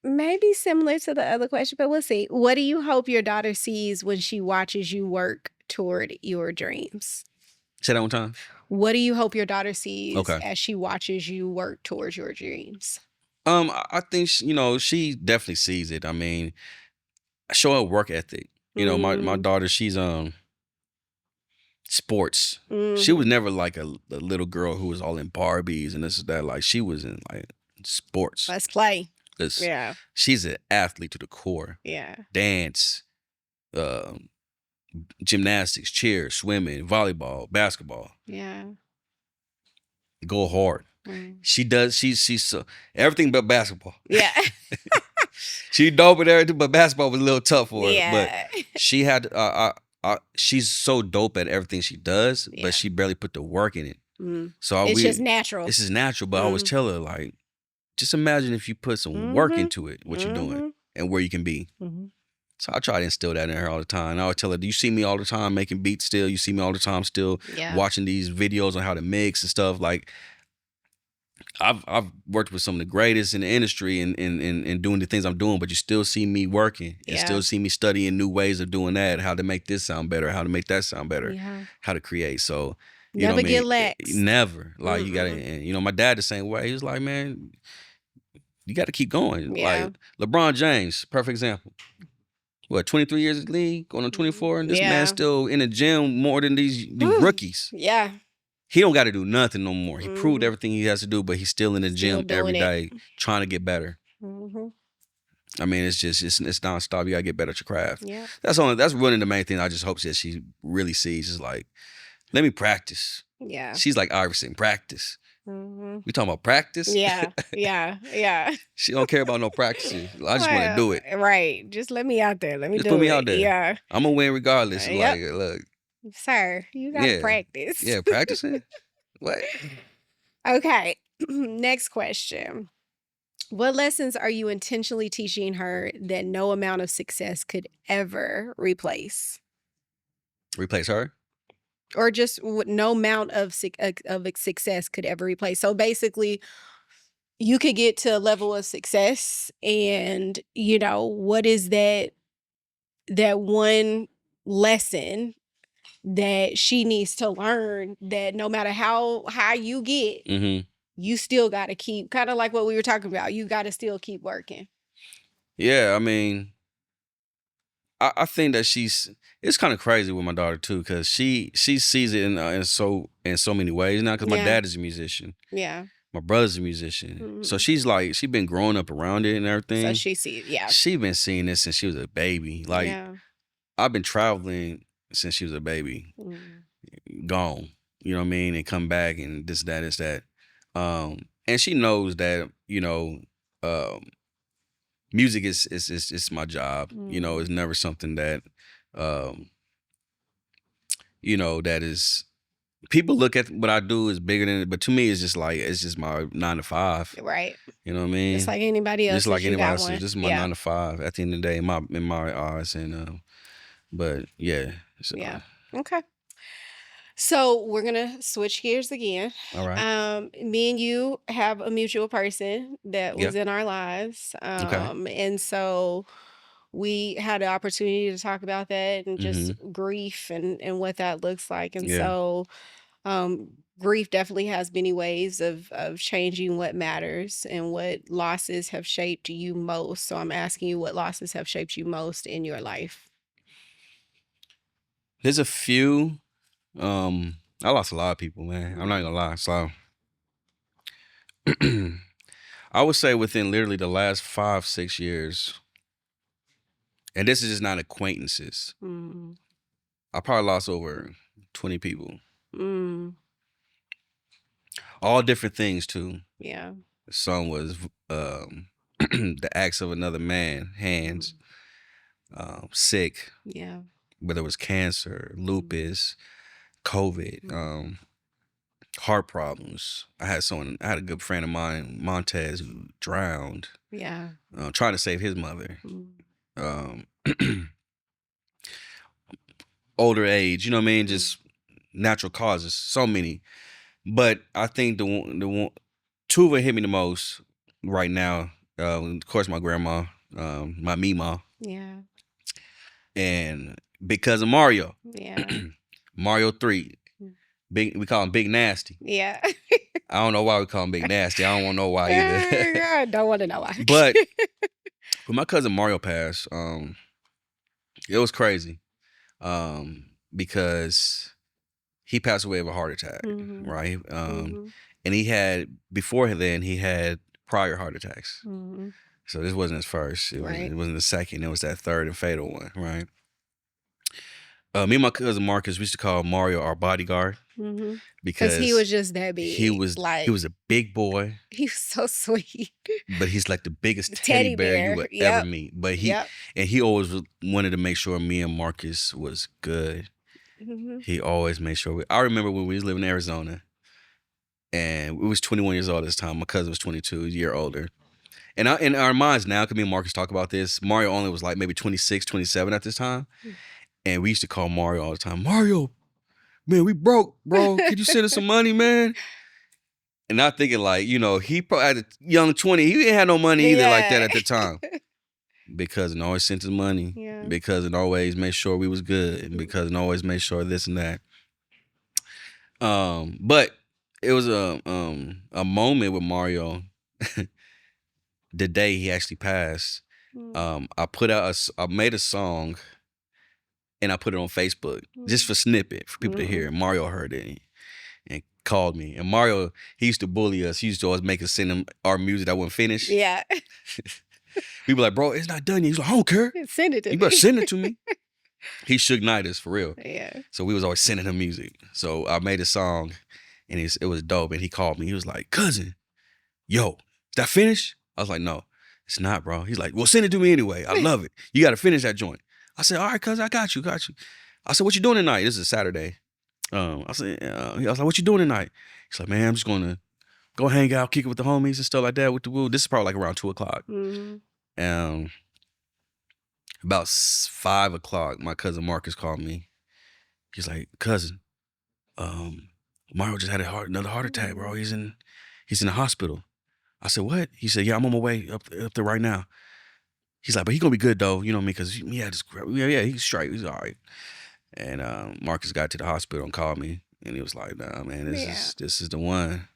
may be similar to the other question, but we'll see. What do you hope your daughter sees when she watches you work toward your dreams? Say that one time. What do you hope your daughter sees Okay. as she watches you work towards your dreams? I think she definitely sees it. I mean, I show her work ethic. My daughter, she's sports. She was never like a little girl who was all in Barbies and this and that. Like she was in like sports. Let's play. 'Cause Yeah. she's an athlete to the core. Yeah. Dance, gymnastics, cheer, swimming, volleyball, basketball. Yeah. Go hard. Mm. She does. She's so everything but basketball. Yeah. She dope at everything, but basketball was a little tough for her. Yeah. But she had. She's so dope at everything she does, Yeah. but she barely put the work in it. Mm. So It's just natural. This is natural, but I always tell her like, just imagine if you put some work into it, what you're doing, and where you can be. So I try to instill that in her all the time. And I always tell her, do you see me all the time making beats still? You see me all the time still watching these videos on how to mix and stuff. Like I've worked with some of the greatest in the industry and doing the things I'm doing, but you still see me working and still see me studying new ways of doing that, how to make this sound better, how to make that sound better, how to create. So you Never know get what I mean? lax. Never. Like you gotta, and my dad the same way. He was like, man, you gotta keep going. Yeah. Like LeBron James, perfect example. What, 23 years in the league, going on 24, and this man's still in the gym more than these rookies. Yeah. He don't got to do nothing no more. He proved everything he has to do, but he's still in the gym every day trying to get better. I mean, it's nonstop. You gotta get better at your craft. Yeah. That's really the main thing. I just hope that she really sees is like, let me practice. Yeah. She's like Iverson, practice. We talking about practice? Yeah. Yeah. Yeah. She don't care about no practices. I just want to do it. Right. Just let me out there. Let me Just do it. put me out there. Yeah. I'm gonna win regardless. Yep. Like, look. Sir, you gotta practice. Yeah, practicing. What? Okay. Next question. What lessons are you intentionally teaching her that no amount of success could ever replace? Replace her? Or just no amount of success could ever replace. So basically, you could get to a level of success and, what is that one lesson that she needs to learn that no matter how high you get, you still got to keep, kind of like what we were talking about, you got to still keep working. Yeah, I mean, I think that it's kind of crazy with my daughter too, because she sees it in so many ways now, because my dad is a musician. Yeah. My brother's a musician. So she's been growing up around it and everything. So she sees, yeah. She been seeing this since she was a baby. Like, I've been traveling since she was a baby. Gone. You know what I mean? And come back and this, that. And she knows that, music is my job. It's never something that, that is, people look at what I do as bigger than it, but to me, it's just my 9 to 5. Right. You know what I mean? Just like anybody else. Just like anybody else. This This is my 9 to 5 at the end of the day in my eyes. And, but yeah. So. Yeah. Okay. So we're gonna switch gears again. All right. Me and you have a mutual person that was in our lives. And so we had the opportunity to talk about that and just grief and what that looks like. And so grief definitely has many ways of changing what matters and what losses have shaped you most. So I'm asking you, what losses have shaped you most in your life? There's a few. I lost a lot of people, man. I'm not gonna lie. So I would say within literally the last 5-6 years, and this is just not acquaintances, I probably lost over 20 people. All different things too. Yeah. Some was the acts of another man, hands, sick. Yeah. Whether it was cancer, lupus, COVID, heart problems. I had a good friend of mine, Montez, who drowned. Yeah. Trying to save his mother. Older age, you know what I mean? Just natural causes, so many. But I think two of them hit me the most right now. Of course, my grandma, my Mima, Yeah. and because of Mario, Yeah. Mario 3, we call him Big Nasty. Yeah. I don't know why we call him Big Nasty. I don't want to know why either. I don't want to know why. But when my cousin Mario passed, it was crazy, because he passed away of a heart attack, right? And he had before then he had prior heart attacks. So this wasn't his first. It wasn't the second. It was that third and fatal one, right? Me and my cousin Marcus, we used to call Mario our bodyguard because he was just that big. He was a big boy. He was so sweet. But he's like the biggest teddy bear you would ever meet. But he always wanted to make sure me and Marcus was good. He always made sure. I remember when we was living in Arizona, and we was 21 years old at this time. My cousin was 22, a year older. And in our minds now, because me and Marcus talk about this, Mario only was like maybe 26, 27 at this time. And we used to call Mario all the time, Mario, man, we broke, bro. Could you send us some money, man? And I'm thinking like, he probably at a young 20, he didn't have no money either like that at the time. Because it always sent us money. Yeah. Because it always made sure we was good. And because it always made sure this and that. But it was a moment with Mario the day he actually passed. I made a song and I put it on Facebook just for snippet for people to hear. Mario heard it and called me. And Mario, he used to bully us. He used to always make us send him our music that wasn't finished. Yeah. We be like, bro, it's not done yet. He's like, I don't care. Send it to me. You better send it to me. He shook Nidus for real. Yeah. So we was always sending him music. So I made a song and it was dope. And he called me. He was like, cousin, yo, is that finished? I was like, no, it's not, bro. He's like, well, send it to me anyway. I love it. You got to finish that joint. I said, all right, cousin, I got you. I said, what you doing tonight? This is a Saturday. I was like, what you doing tonight? He's like, man, I'm just going to go hang out, kick it with the homies and stuff like that with the woo. This is probably like around 2 o'clock. About 5 o'clock, my cousin Marcus called me. He's like, cousin, Mario just had another heart attack, bro. He's in the hospital. I said, what? He said, yeah, I'm on my way up there right now. He's like, but he gonna be good though, you know what I mean? Because he's straight, he's all right. And Marcus got to the hospital and called me, and he was like, nah, man, this is the one.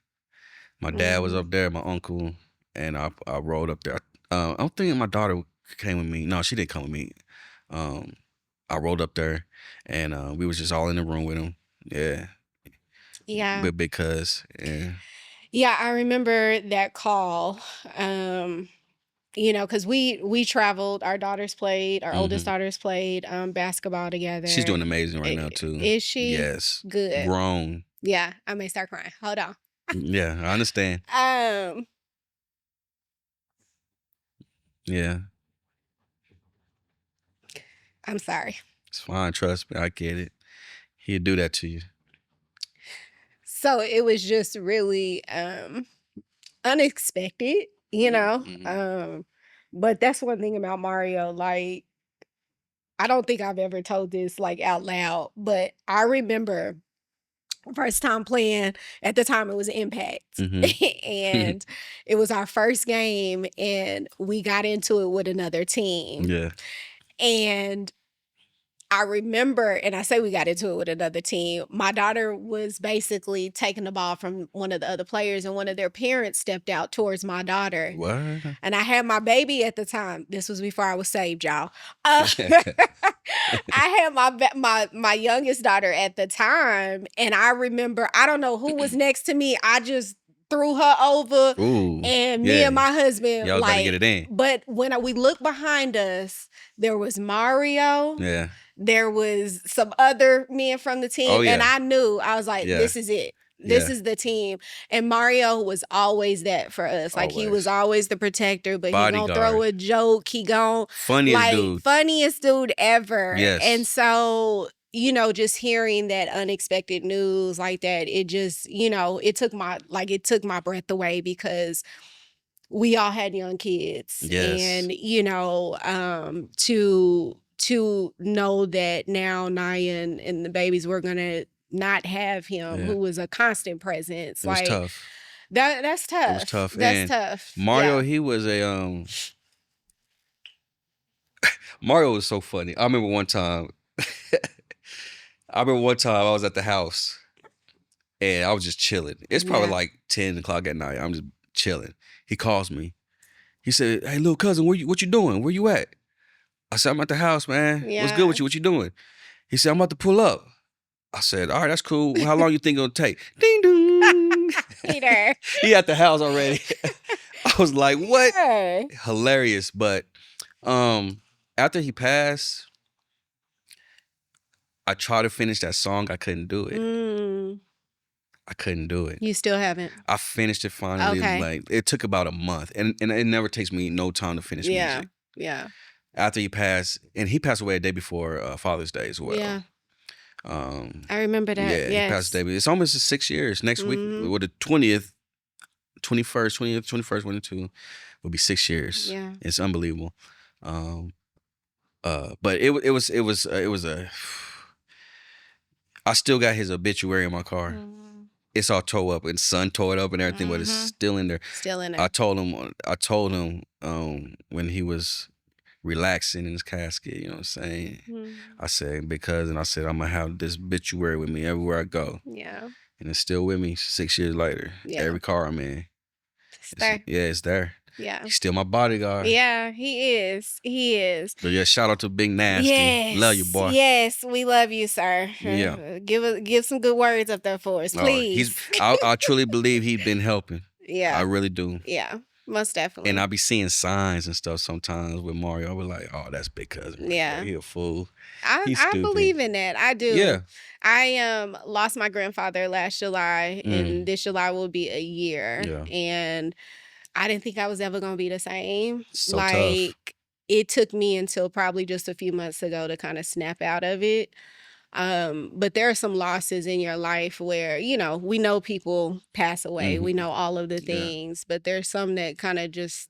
My dad was up there, my uncle, and I rolled up there. I'm thinking my daughter came with me. No, she didn't come with me. I rolled up there, and we was just all in the room with him. Yeah. Yeah. But because, yeah. Yeah, I remember that call. Because we traveled, our daughters played, our oldest daughters played basketball together. She's doing amazing right now too. Is she? Yes. Good. Grown. Yeah, I may start crying. Hold on. Yeah, I understand. Yeah. I'm sorry. It's fine, trust me, I get it. He'll do that to you. So it was just really unexpected. But that's one thing about Mario. Like, I don't think I've ever told this like out loud, but I remember first time playing. At the time, it was Impact, and it was our first game, and we got into it with another team. Yeah, and I remember, and I say we got into it with another team. My daughter was basically taking the ball from one of the other players, and one of their parents stepped out towards my daughter. What? And I had my baby at the time. This was before I was saved, y'all. I had my youngest daughter at the time, and I remember, I don't know who was next to me. I just threw her over. Ooh, and me and my husband, y'all gotta get it in. But when we looked behind us, there was Mario. Yeah. There was some other men from the team, and I knew, I was like, this is it. This is the team. And Mario was always that for us. Like, he was always the protector, but bodyguard. He gonna throw a joke. He gonna funniest dude ever. Yes. And so, just hearing that unexpected news like that, it just, it took my breath away, because we all had young kids. Yes. And, to know that now Naya and the babies were gonna not have him, Yeah. who was a constant presence. It was Like tough. that's It was tough. tough. That's And tough. Mario, Yeah. he was a Mario was so funny. I remember one time I was at the house and I was just chilling. It's probably Yeah. like 10 o'clock at night. I'm just chilling. He calls me. He said, "Hey, little cousin, what you doing? Where you at?" I said, "I'm at the house, man. What's good Yeah. with you? What you doing?" He said, "I'm about to pull up." I said, "All right, that's cool. How long you think it'll take?" Ding dong. Peter. He at the house already. I was like, "What?" Yeah. Hilarious. But after he passed, I tried to finish that song. I couldn't do it. Mm. I couldn't do it. You still haven't? I finished it finally. Okay. Like it took about a month, and it never takes me no time to finish Yeah. music. Yeah. After he passed, and he passed away a day before Father's Day as well. Yeah. Um, I remember that. yeah, he passed Yes. a day. It's almost 6 years. Next week, Mhm. with the 20th, 21st, 22 will be 6 years. Yeah. It's unbelievable. But it was a. I still got his obituary in my car. Mhm. It's all tore up and sun tore it up and everything, but it's still in there. Still in I there. told him when he was relaxing in his casket, you know what I'm saying? Mhm. I said, because, and I said, I'm gonna have this obituary with me everywhere I go. Yeah. And it's still with me 6 years later. Yeah. Every car I'm in. It's there. It's there. Yeah. He's still my bodyguard. Yeah, he is. He is. But yeah, shout out to Big Nasty. Yes. Love you, boy. Yes, we love you, sir. Yeah. Give some good words up there for us, please. I truly believe he's been helping. Yeah. I really do. Yeah. Most definitely. And I be seeing signs and stuff sometimes with Mario. I be like, oh, that's Big Cousin. Right Yeah. there. He a fool. I stupid. believe in that. I do. Yeah. I lost my grandfather last July, and this July will be a year. Yeah. And I didn't think I was ever gonna be the same. So like tough. it took me until probably just a few months ago to kind of snap out of it. But there are some losses in your life where, you know, we know people pass away. We know all of the Yeah. things, but there's some that kind of just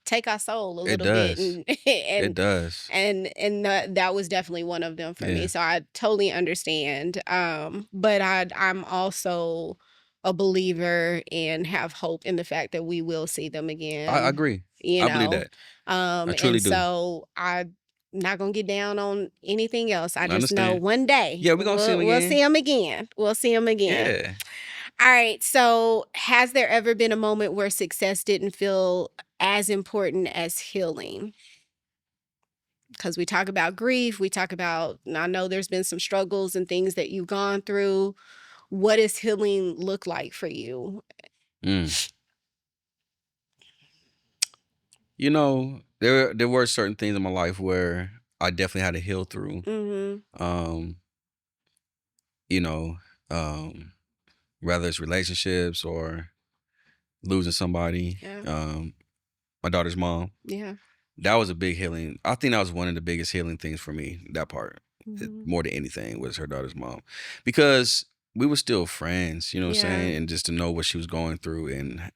take our soul a It little bit. does. It does. And that was definitely one of them for me. Yeah. So I totally understand. But I'm also a believer and have hope in the fact that we will see them again. I agree. You I know, believe that. I truly and do. so I'm not gonna get down on anything else. I I just know understand. one day, Yeah, we're gonna see him we'll again. see him again. We'll see him again. Yeah. All right. So, has there ever been a moment where success didn't feel as important as healing? Because we talk about grief, we talk about, I know there's been some struggles and things that you've gone through. What does healing look like for you? You know, there were certain things in my life where I definitely had to heal through. Mm-hmm. You know, whether it's relationships or losing somebody. Yeah. My daughter's mom. Yeah. That was a big healing. I think that was one of the biggest healing things for me, that part. Mhm. More than anything was her daughter's mom. Because we were still friends, you know what I'm saying? Yeah. And just to know what she was going through, and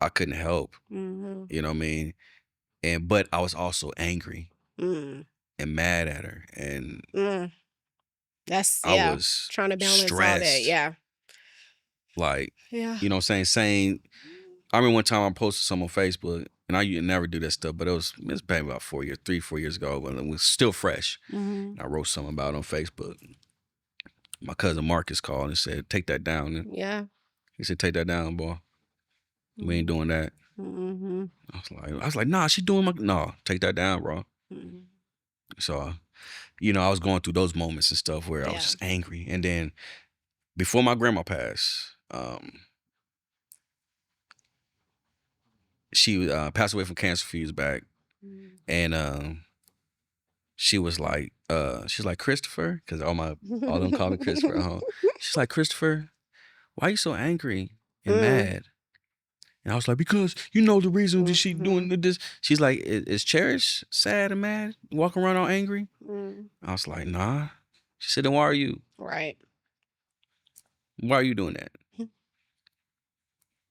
I couldn't help, Mm-hmm. you know what I mean? But I was also angry Mm. and mad at her. And That's, I yeah, was trying to balance all that. stressed. Yeah. Like, Yeah. you know what I'm saying? I remember one time I posted something on Facebook, and I used to never do that stuff, but it was maybe about 4 years, 3-4 years ago, when it was still fresh. Mm-hmm. I wrote something about it on Facebook. My cousin Marcus called and said, "Take that down." And Yeah. he said, "Take that down, boy. We ain't doing that." Mm-hmm. I was like, "Nah, she doing my no, take that down, bro." Mm-hmm. So, you know, I was going through those moments and stuff where I was Yeah. just angry. And then before my grandma passed, she passed away from cancer a few years back. Mm-hmm. And she was like, "Christopher," because all them call me Christopher at home. She's like, "Christopher, why are you so angry and mad?" And I was like, "Because you know the reason that she doing this." She's like, "Is Cherish sad and mad, walking around all angry?" I was like, "Nah." She said, "Then why are you? Right. Why are you doing that?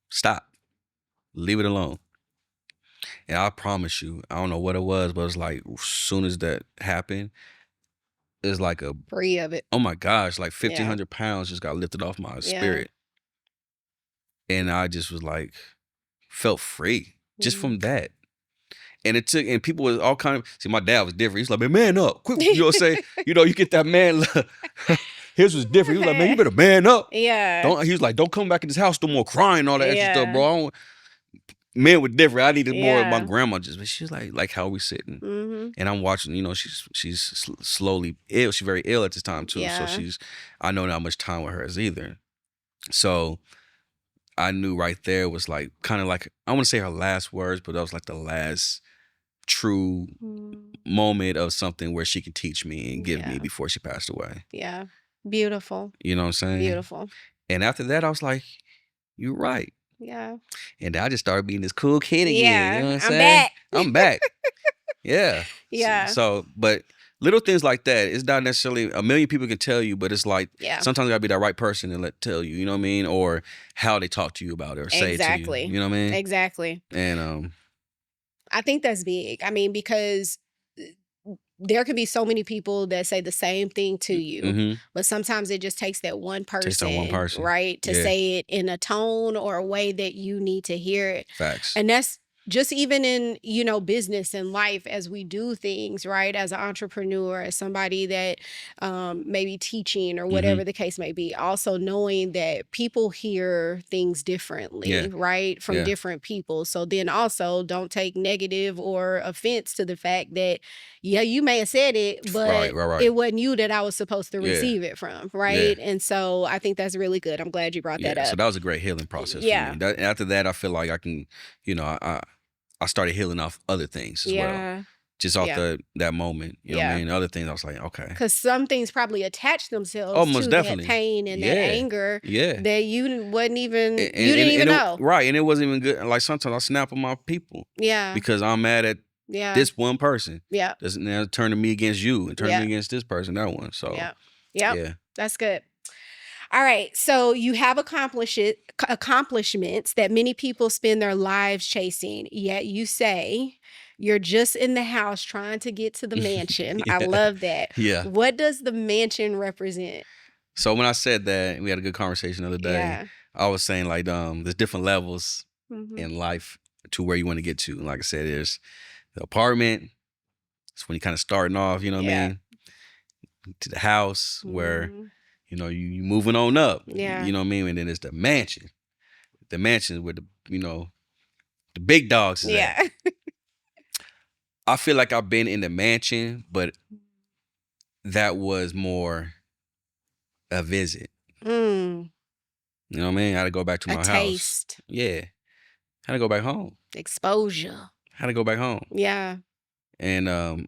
Stop. Leave it alone." And I promise you, I don't know what it was, but it was like, as soon as that happened, is like a Free of it. oh my gosh, like Yeah. 1,500 pounds just got lifted off my Yeah. spirit. And I just was like, felt free just from that. And it took, and people was all kind of, see, my dad was different. He's like, man up, quick. You know what I'm saying? You know, you get that man. His was different. He was like, man, you better man up. Yeah. He was like, don't come back in this house no more crying, all that extra stuff, Yeah. bro. Men were different. I needed more of my Yeah. grandma just, but she was like how we sitting. Mhm. And I'm watching, you know, she's slowly ill. She's very ill at this time too. Yeah. So I know not much time with her as either. So I knew right there was like kind of like, I want to say her last words, but that was like the last true moment of something where she could teach me and give me Yeah. before she passed away. Yeah. Beautiful. You know what I'm saying? Beautiful. And after that, I was like, you're right. Yeah. And I just started being this cool kid again. Yeah. You know what I'm I'm saying? back. I'm back. Yeah. Yeah. So, but little things like that, it's not necessarily a million people can tell you, but it's like Yeah. sometimes you gotta be that right person and tell you, you know what I mean? Or how they talk to you about it or say Exactly. it to you. You know what I mean? Exactly. And I think that's big. I mean, because there could be so many people that say the same thing to you, but sometimes it just takes that one person, right, to say it in a tone or a way that you need to hear it. Facts. And that's just even in, you know, business and life as we do things, right? As an entrepreneur, as somebody that may be teaching or whatever the case may be, also knowing that people hear things differently, right? From different people. So then also don't take negative or offense to the fact that, yeah, you may have said it, but it wasn't you that I was supposed to receive it from, right? And so I think that's really good. I'm glad you brought that up. So that was a great healing process for me. After that, I feel like I can, you know, I started healing off other things as well. Just off that moment. You know what I mean? Other things I was like, okay. Because some things probably attach themselves to that pain and that anger that you wasn't even, you didn't even know. Right. And it wasn't even good. Like sometimes I snap on my people. Yeah. Because I'm mad at this one person. Yeah. That's now turning me against you and turning me against this person, that one. So yeah. That's good. All right. So you have accomplishments that many people spend their lives chasing, yet you say you're just in the house trying to get to the mansion. I love that. Yeah. What does the mansion represent? So when I said that, we had a good conversation the other day. I was saying like there's different levels in life to where you want to get to. And like I said, there's the apartment. It's when you're kind of starting off, you know what I mean? To the house where you know, you moving on up. Yeah. You know what I mean? And then it's the mansion. The mansion where the, you know, the big dogs is at. I feel like I've been in the mansion, but that was more a visit. You know what I mean? I had to go back to my house. Taste. Yeah. Had to go back home. Exposure. Had to go back home. Yeah. And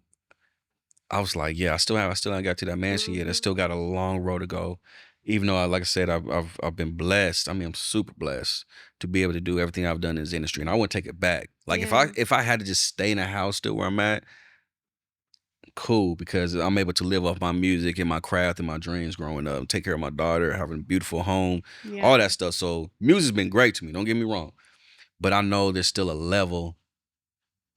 I was like, yeah, I still haven't got to that mansion yet. I still got a long road to go. Even though, like I said, I've been blessed. I mean, I'm super blessed to be able to do everything I've done in this industry, and I wouldn't take it back. Like if I had to just stay in a house still where I'm at, cool, because I'm able to live off my music and my craft and my dreams growing up, take care of my daughter, having a beautiful home, all that stuff. So music's been great to me. Don't get me wrong, but I know there's still a level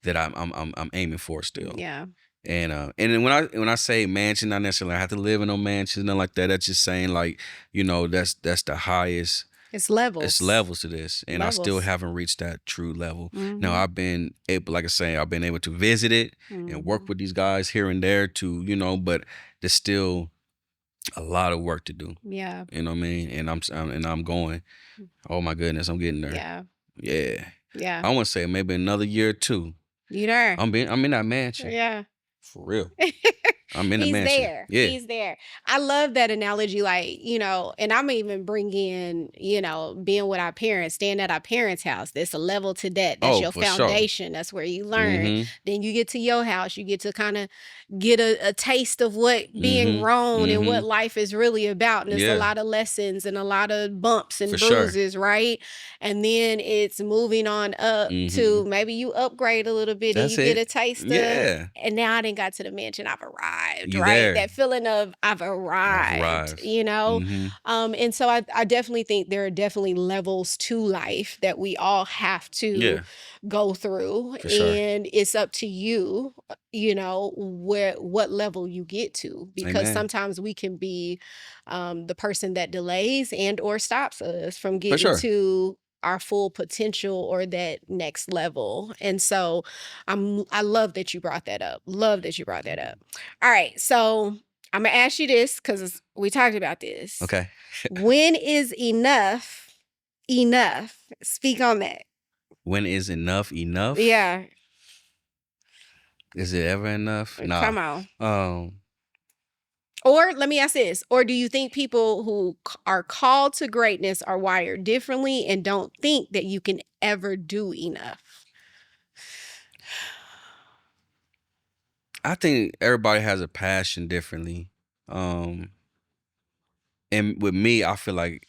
that I'm aiming for still. Yeah. And then when I say mansion, not necessarily I have to live in no mansion, nothing like that. That's just saying like, you know, that's the highest. It's levels. It's levels to this, and I still haven't reached that true level. Now I've been able, like I say, I've been able to visit it and work with these guys here and there to, you know, but there's still a lot of work to do. Yeah. You know what I mean? And I'm going. Oh my goodness, I'm getting there. Yeah. Yeah. Yeah. I want to say maybe another year or two. You there? I'm in that mansion. Yeah. For real. I'm in the mansion. He's there. Yeah. He's there. I love that analogy. Like, you know, and I'm even bring in, you know, being with our parents, staying at our parents' house. There's a level to that. That's your foundation. Sure. That's where you learn. Then you get to your house. You get to kind of get a taste of what being grown and what life is really about. And it's a lot of lessons and a lot of bumps and bruises, right? And then it's moving on up to maybe you upgrade a little bit and you get a taste of. And now I done got to the mansion. I've arrived. arrived, You right? there. That feeling of I've I've arrived, arrived. you know? Mm-hmm. And so I definitely think there are definitely levels to life that we all have to Yeah, go through. for sure. And it's up to you, what level you get to, because Amen. sometimes we can be the person that delays and or stops us from For getting sure. to our full potential or that next level. And so I love that you brought that up. Love that you brought that up. All right. So I'm gonna ask you this because we talked about this. Okay. When is enough enough? Speak on that. When is enough enough? Yeah. Is it ever enough? Nah. Come on. Um, Or let me ask this. Or do you think people who are called to greatness are wired differently and don't think that you can ever do enough? I think everybody has a passion differently. Um, and with me, I feel like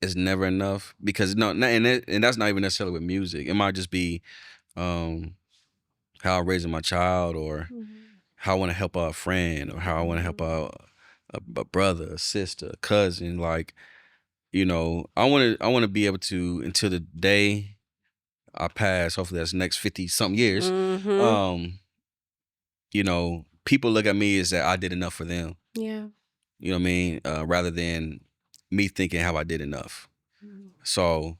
it's never enough because and that's not even necessarily with music. It might just be um how I'm raising my child, or Mhm. how I want to help out a friend, or how I want to help Mhm. out a brother, a sister, a cousin. Like, I want to be able to, until the day I pass. Hopefully, that's the next 50 something years. Mhm. Um, people look at me as that I did enough for them. Yeah. You know what I mean? Rather than me thinking how I did enough. Mhm. So,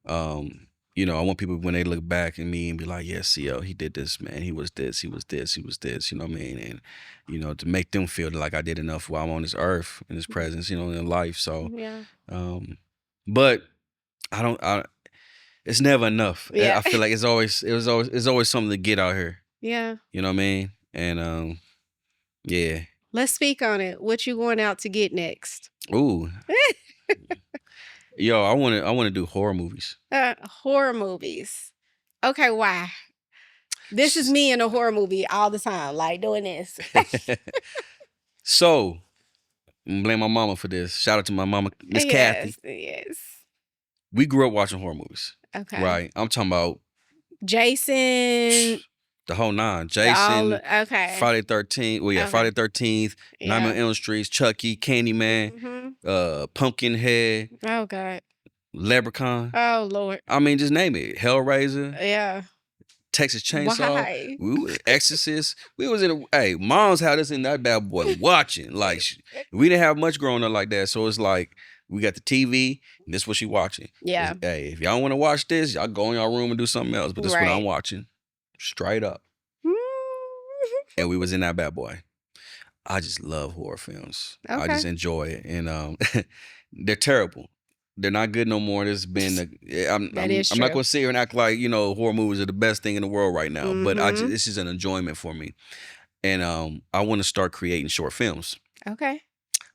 I want people, when they look back at me and be like, yeah, CL, he did this, man. He was this, he was this, he was this, you know what I mean? And, to make them feel like I did enough while I'm on this earth, in this presence, in life. So, Yeah. um, but it's never enough. Yeah. I feel like it's always something to get out here. Yeah. You know what I mean? And, yeah. Let's speak on it. What you going out to get next? Ooh, yo, I want to do horror movies. Horror movies. Okay, why? This is me in a horror movie all the time, like doing this. So, I'm gonna blame my mama for this. Shout out to my mama, Miss Kathy. Yes, yes. We grew up watching horror movies, Okay. right? I'm talking about Jason, the whole nine. all Jason, okay. Friday 13th. Well, yeah, Okay. Friday 13th, Nightmare on Yeah. Elm Street, Chucky, Candyman, Pumpkinhead, Oh God. Leprechaun. Oh Lord. I mean, just name it. Hellraiser, Yeah. Texas Chainsaw, Why? Exorcist. We was hey, moms had us in that bad boy watching. Like, we didn't have much growing up like that. So it's like, we got the TV, and this is what she watching. Yeah. Hey, if y'all want to watch this, y'all go in your room and do something else. But this is what I'm Right. watching. Straight up. And we was in that bad boy. I just love horror films. I just Okay. enjoy it. And they're terrible. They're not good no more. There's been That is I'm not true. gonna sit here and act like, horror movies are the best thing in the world right now. But Mhm. this is an enjoyment for me. And I want to start creating short films. Okay.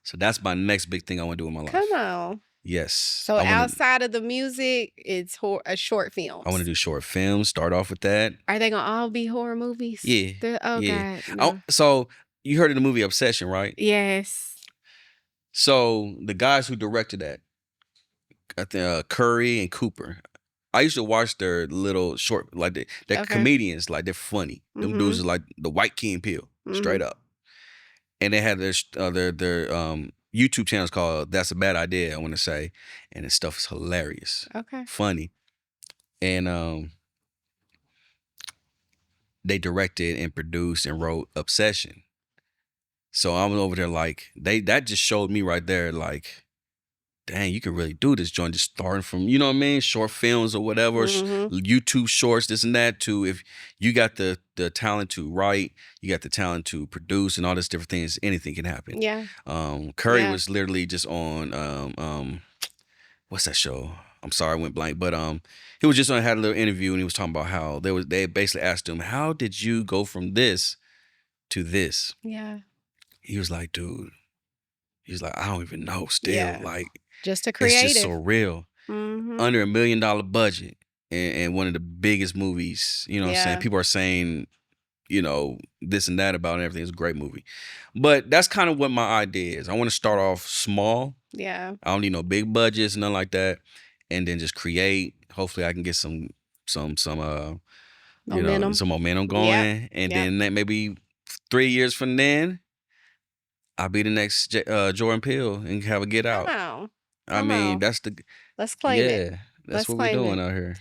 So that's my next big thing I want to do in my life. Come on. Yes. So outside of the music, it's short films. I want to do short films. Start off with that. Are they gonna all be horror movies? Yeah. Oh Yeah. God. No. So you heard of the movie Obsession, right? Yes. So the guys who directed that, I think Curry and Cooper. I used to watch their little short, like they're Okay. comedians, like they're funny. Them dudes are like the white Key and Peele, straight up. And they had their YouTube channels called That's a Bad Idea, I want to say, and this stuff is hilarious, Okay. funny, and they directed and produced and wrote Obsession. So I'm over there like that just showed me right there like, dang, you can really do this joint, just starting from, you know what I mean, short films or whatever, YouTube shorts, this and that, to if you got the talent to write, you got the talent to produce and all these different things, anything can happen. Yeah. Curry was literally just on what's that show? I'm sorry, I went blank, but he was just on, had a little interview, and he was talking about how they basically asked him, how did you go from this to this? Yeah. He was like, dude, he's like, I don't even know still. Yeah. Like, Just a creative. it's just so real. Under $1 million budget and one of the biggest movies, you know what I'm saying? People are saying, this and that about it, everything. It's a great movie. But that's kind of what my idea is. I want to start off small. Yeah. I don't need no big budgets, nothing like that. And then just create. Hopefully I can get some Momentum. some momentum going. Yeah. And Yeah. then that maybe 3 years from then, I'll be the next Jordan Peele and have a Get Come Out. on. I Come mean, on. that's the Let's claim it. yeah, that's Let's what we claim doing it. out here.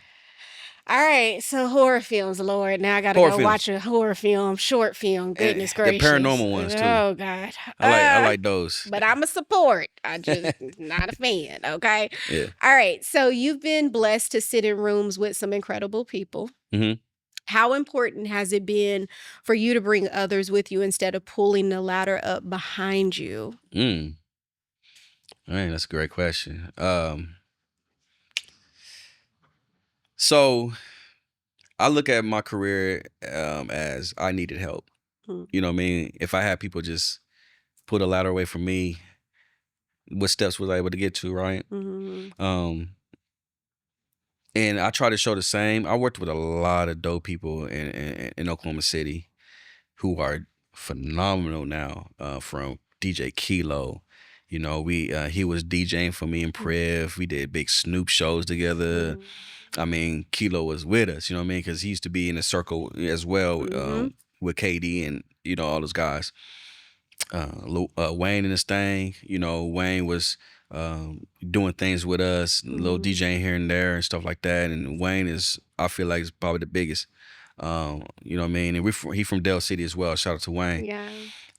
All right, so horror films, Lord. Now I gotta Horror go films watch a horror film, short film. and Goodness the gracious. paranormal ones too. Oh God. I like those. But I'm a support. I just not a fan. Okay. Yeah. All right. So you've been blessed to sit in rooms with some incredible people. Mhm. How important has it been for you to bring others with you instead of pulling the ladder up behind you? Man, that's a great question. So I look at my career as I needed help. Mm, You know what I mean? If I had people just put a ladder away from me, what steps was I able to get to, right? mhm, Um, and I try to show the same. I worked with a lot of dope people in Oklahoma City who are phenomenal now. From DJ Kilo, you know, he was DJing for me and mm, Priv. We did big Snoop shows together. mm, I mean, Kilo was with us, you know what I mean? Because he used to be in a circle as well mhm. with KD and, you know, all those guys. Wayne and his thing, you know, Wayne was doing things with us, little Mhm. DJing here and there and stuff like that. And Wayne is, I feel like, is probably the biggest. You know what I mean? And he from Del City as well. Shout out to Wayne. Yeah.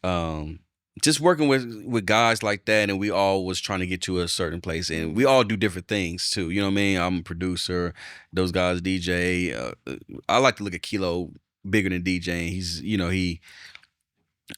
Um, just working with guys like that, and we all was trying to get to a certain place, and we all do different things too. You know what I mean? I'm a producer; those guys DJ. I like to look at Kilo bigger than DJing. He's, you know, he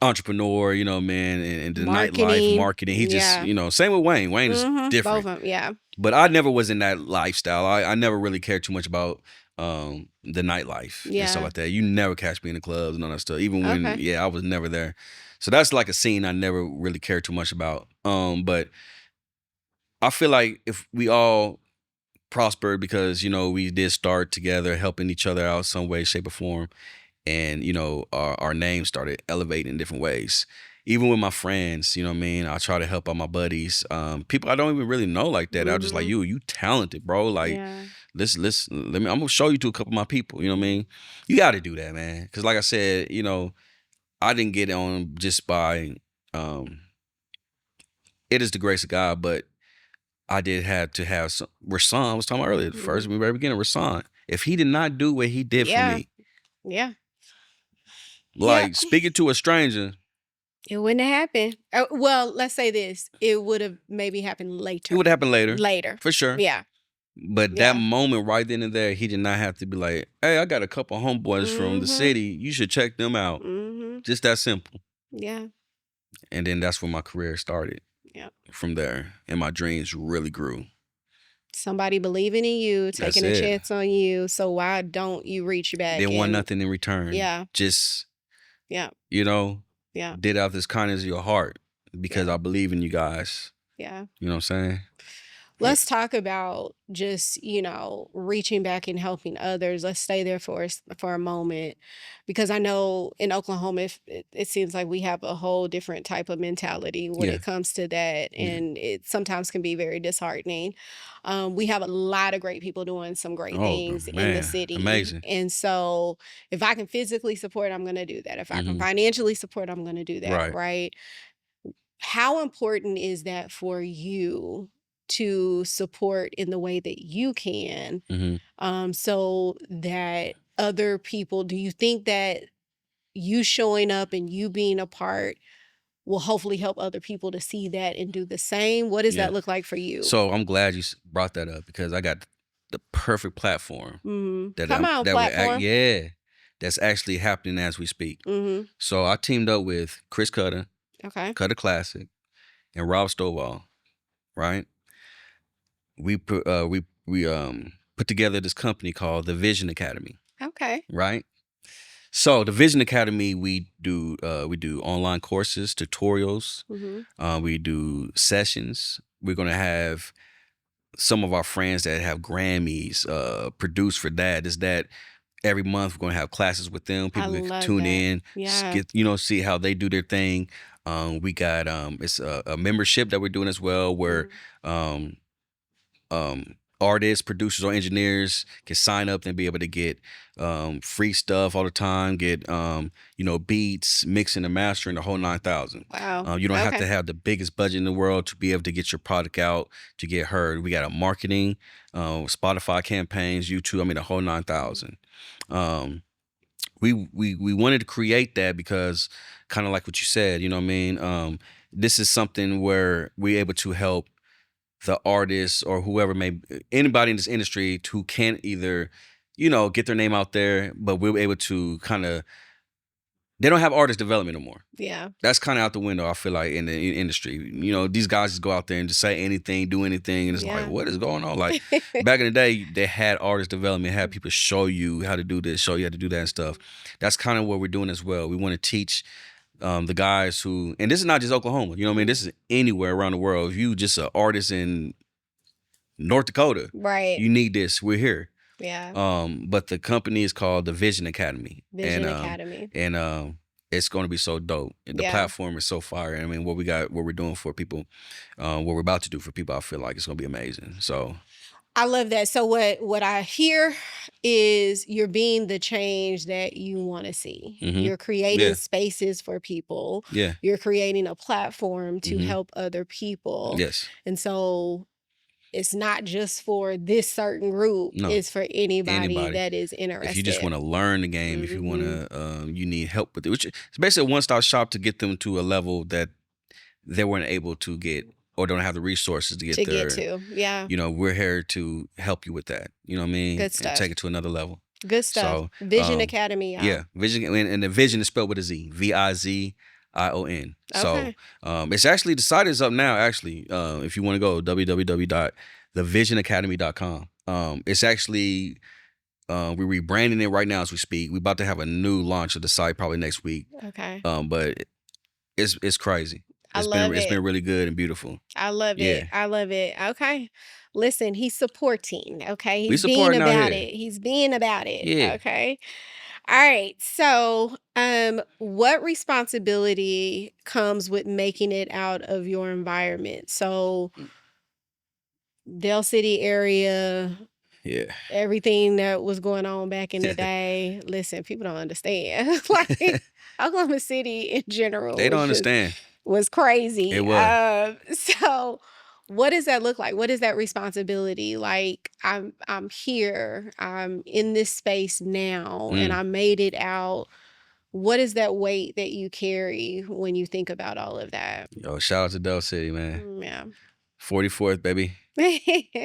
entrepreneur. You know, man, and the nightlife Marketing. marketing. He just, Yeah. you know, same with Wayne. Wayne is Both different, of them. Yeah. but I never was in that lifestyle. I never really cared too much about the nightlife and stuff Yeah. like that. You never catch me in the clubs and all that stuff. Even when, Okay. yeah, I was never there. So that's like a scene I never really cared too much about. But I feel like if we all prospered because, you know, we did start together, helping each other out some way, shape, or form, and, you know, our names started elevating in different ways. Even with my friends, you know what I mean? I try to help out my buddies. People I don't even really know like that. I'm just like, Mhm. you talented, bro. Like, Yeah. I'm gonna show you to a couple of my people, you know what I mean? You gotta do that, man. Cause like I said, you know, I didn't get on just by it is the grace of God, but I did have to have some Rasan, I was talking about earlier, the first Mhm. in the very beginning, Rasan. If he did not do what he did for Yeah. me, Yeah. Yeah. like speaking to a stranger, It wouldn't have happened. Well, let's say this. It would have maybe happened it later. would happen later, Later. for sure. Yeah. But that Yeah. moment right then and there, he did not have to be like, hey, I got a couple homeboys from the Mhm. city. You should check them out. Mhm. Just that simple. Yeah. And then that's when my career started. Yeah. From there. And my dreams really grew. Somebody believing in you, That's taking a it. chance on you. So why don't you reach back? Didn't want And nothing in return. yeah. Just, Yeah. you know, Yeah. did out this kindness of your heart because Yeah. I believe in you guys. Yeah. You know what I'm saying? Let's talk about just, reaching back and helping others. Let's stay there for a moment because I know in Oklahoma it seems like we have a whole different type of mentality when Yeah. it comes to that, Yeah. and it sometimes can be very disheartening. We have a lot of great people doing some great Oh, things in the man. city. Amazing. And so if I can physically support, I'm going to do that. If I can Mhm. financially support, I'm going to do that, Right. right? How important is that for you to support in the way that you can, Mhm. so that other people, do you think that you showing up and you being a part will hopefully help other people to see that and do the same? What does Yeah. that look like for you? So I'm glad you brought that up because I got the perfect platform Come on, platform. that's actually happening as we speak. Mm-hmm. So I teamed up with Chris Cutter, Okay. Cutter Classic, and Rob Stovall, right? We put together this company called the Vision Academy, Okay. right? So the Vision Academy, we do online courses, tutorials, Mm-hmm. we do sessions. We're gonna have some of our friends that have Grammys produced for that. Is that every month we're gonna have classes with them. I People can love tune that. in, Yeah. see how they do their thing. We got it's a membership that we're doing as well, where Mhm. um, artists, producers, or engineers can sign up and be able to get free stuff all the time, get beats, mixing and mastering, the whole 9,000. Wow. You don't have Okay. to have the biggest budget in the world to be able to get your product out, to get heard. We got a marketing, Spotify campaigns, YouTube, I mean the whole 9,000. Um, we wanted to create that because kind of like what you said, you know what I mean? This is something where we're able to help the artists or whoever anybody in this industry who can't either, get their name out there, but we're able to they don't have artist development no more. Yeah. That's kind of out the window, I feel like, in the industry. These guys just go out there and just say anything, do anything, and it's like, what is going on? Like, back in the day, they had artist development, had people show you how to do this, show you how to do that and stuff. That's kind of what we're doing as well. We want to teach the guys who, and this is not just Oklahoma, you know what I mean? This is anywhere around the world. If you just an artist in North Dakota, Right. you need this, we're here. Yeah. But the company is called the Vision Academy. Vision Academy. And it's going to be so dope. The platform is so fire. I mean, what we're doing for people, what we're about to do for people, I feel like it's going to be amazing. So I love that. So what I hear is you're being the change that you want to see. Mhm. You're creating Yeah. spaces for people. yeah, You're creating a platform to Mhm. help other people. yes, And so it's not just for this certain group. No. It's for anybody Anybody. that is interested. if you just want to learn the game, if you want to, you need help with it, which it's basically a one-stop shop to get them to a level that they weren't able to get or don't have the resources to get there. get to. Yeah. We're here to help you with that. You know what I mean? Good And stuff. take it to another level. Good stuff. So, Vision Academy. Yeah, Vision, and the Vision is spelled with a Z, Vizion. Okay. So it's actually, the site is up now. Actually, if you want to go, www.thevisionacademy.com. It's actually we're rebranding it right now as we speak. We're about to have a new launch of the site probably next week. Okay. But it's crazy. I love It's it. been really good and beautiful. I love Yeah. it. I love it. Okay. Listen, he's supporting. Okay. We He's being supporting out about here. it. He's being about it. Yeah. Okay. All right. So, what responsibility comes with making it out of your environment? So, Dell City area, Yeah. everything that was going on back in the day. Listen, people don't understand. Like Oklahoma City in general. They don't was just- understand. was crazy. It was. So what does that look like? What is that responsibility? Like I'm here. I'm in this space now and I made it out. What is that weight that you carry when you think about all of that? Yo, shout out to Dell City, man. Yeah. 44th, baby.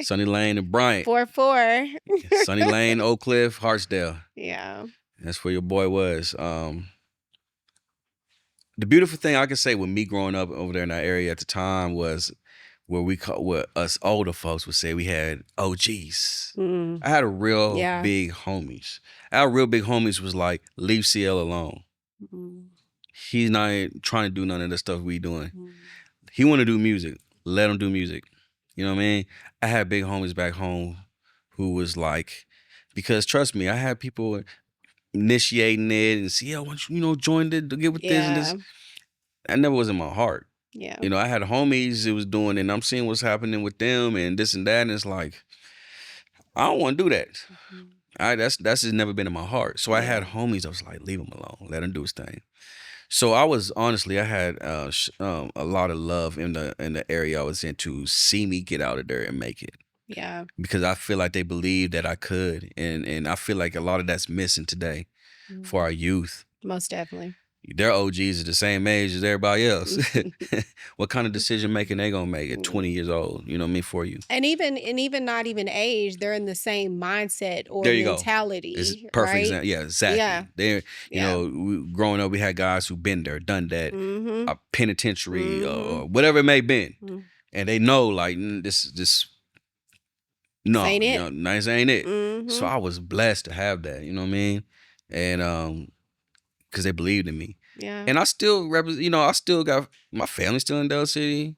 Sunny Lane and Bryant. 4-4. Sunny Lane, Oak Cliff, Hartsdale. Yeah. That's where your boy was. The beautiful thing I can say with me growing up over there in that area at the time was what us older folks would say we had OGs. Mm. I had a real Yeah. big homies. Our real big homies was like, leave CL alone. Mm. He's not trying to do none of the stuff we doing. Mm. He want to do music. Let him do music. You know what I mean? I had big homies back home who was like, because trust me, I had people initiating it and see, why don't you, join it to get with this and this. That never was in my heart. Yeah. I had homies it was doing, and I'm seeing what's happening with them and this and that, and it's like, I don't want to do that. That's just never been in my heart. So I had homies that was like, leave him alone, let him do his thing. So I had a lot of love in the area I was in to see me get out of there and make it. Yeah. Because I feel like they believed that I could, and I feel like a lot of that's missing today for our youth. Most definitely. Their OGs are the same age as everybody else. What kind of decision making they gonna make at 20 years old? You know what I mean, for you. And even not even age, they're in the same mindset or There you mentality. Go. It's perfect right? example. Yeah, exactly. Yeah. They're growing up, we had guys who been there, done that, a penitentiary or whatever it may have been, and they know like this. No, ain't it. Nice ain't it. So I was blessed to have that. You know what I mean, and because they believed in me. Yeah. And I still represent, I still got my family still in Dell City.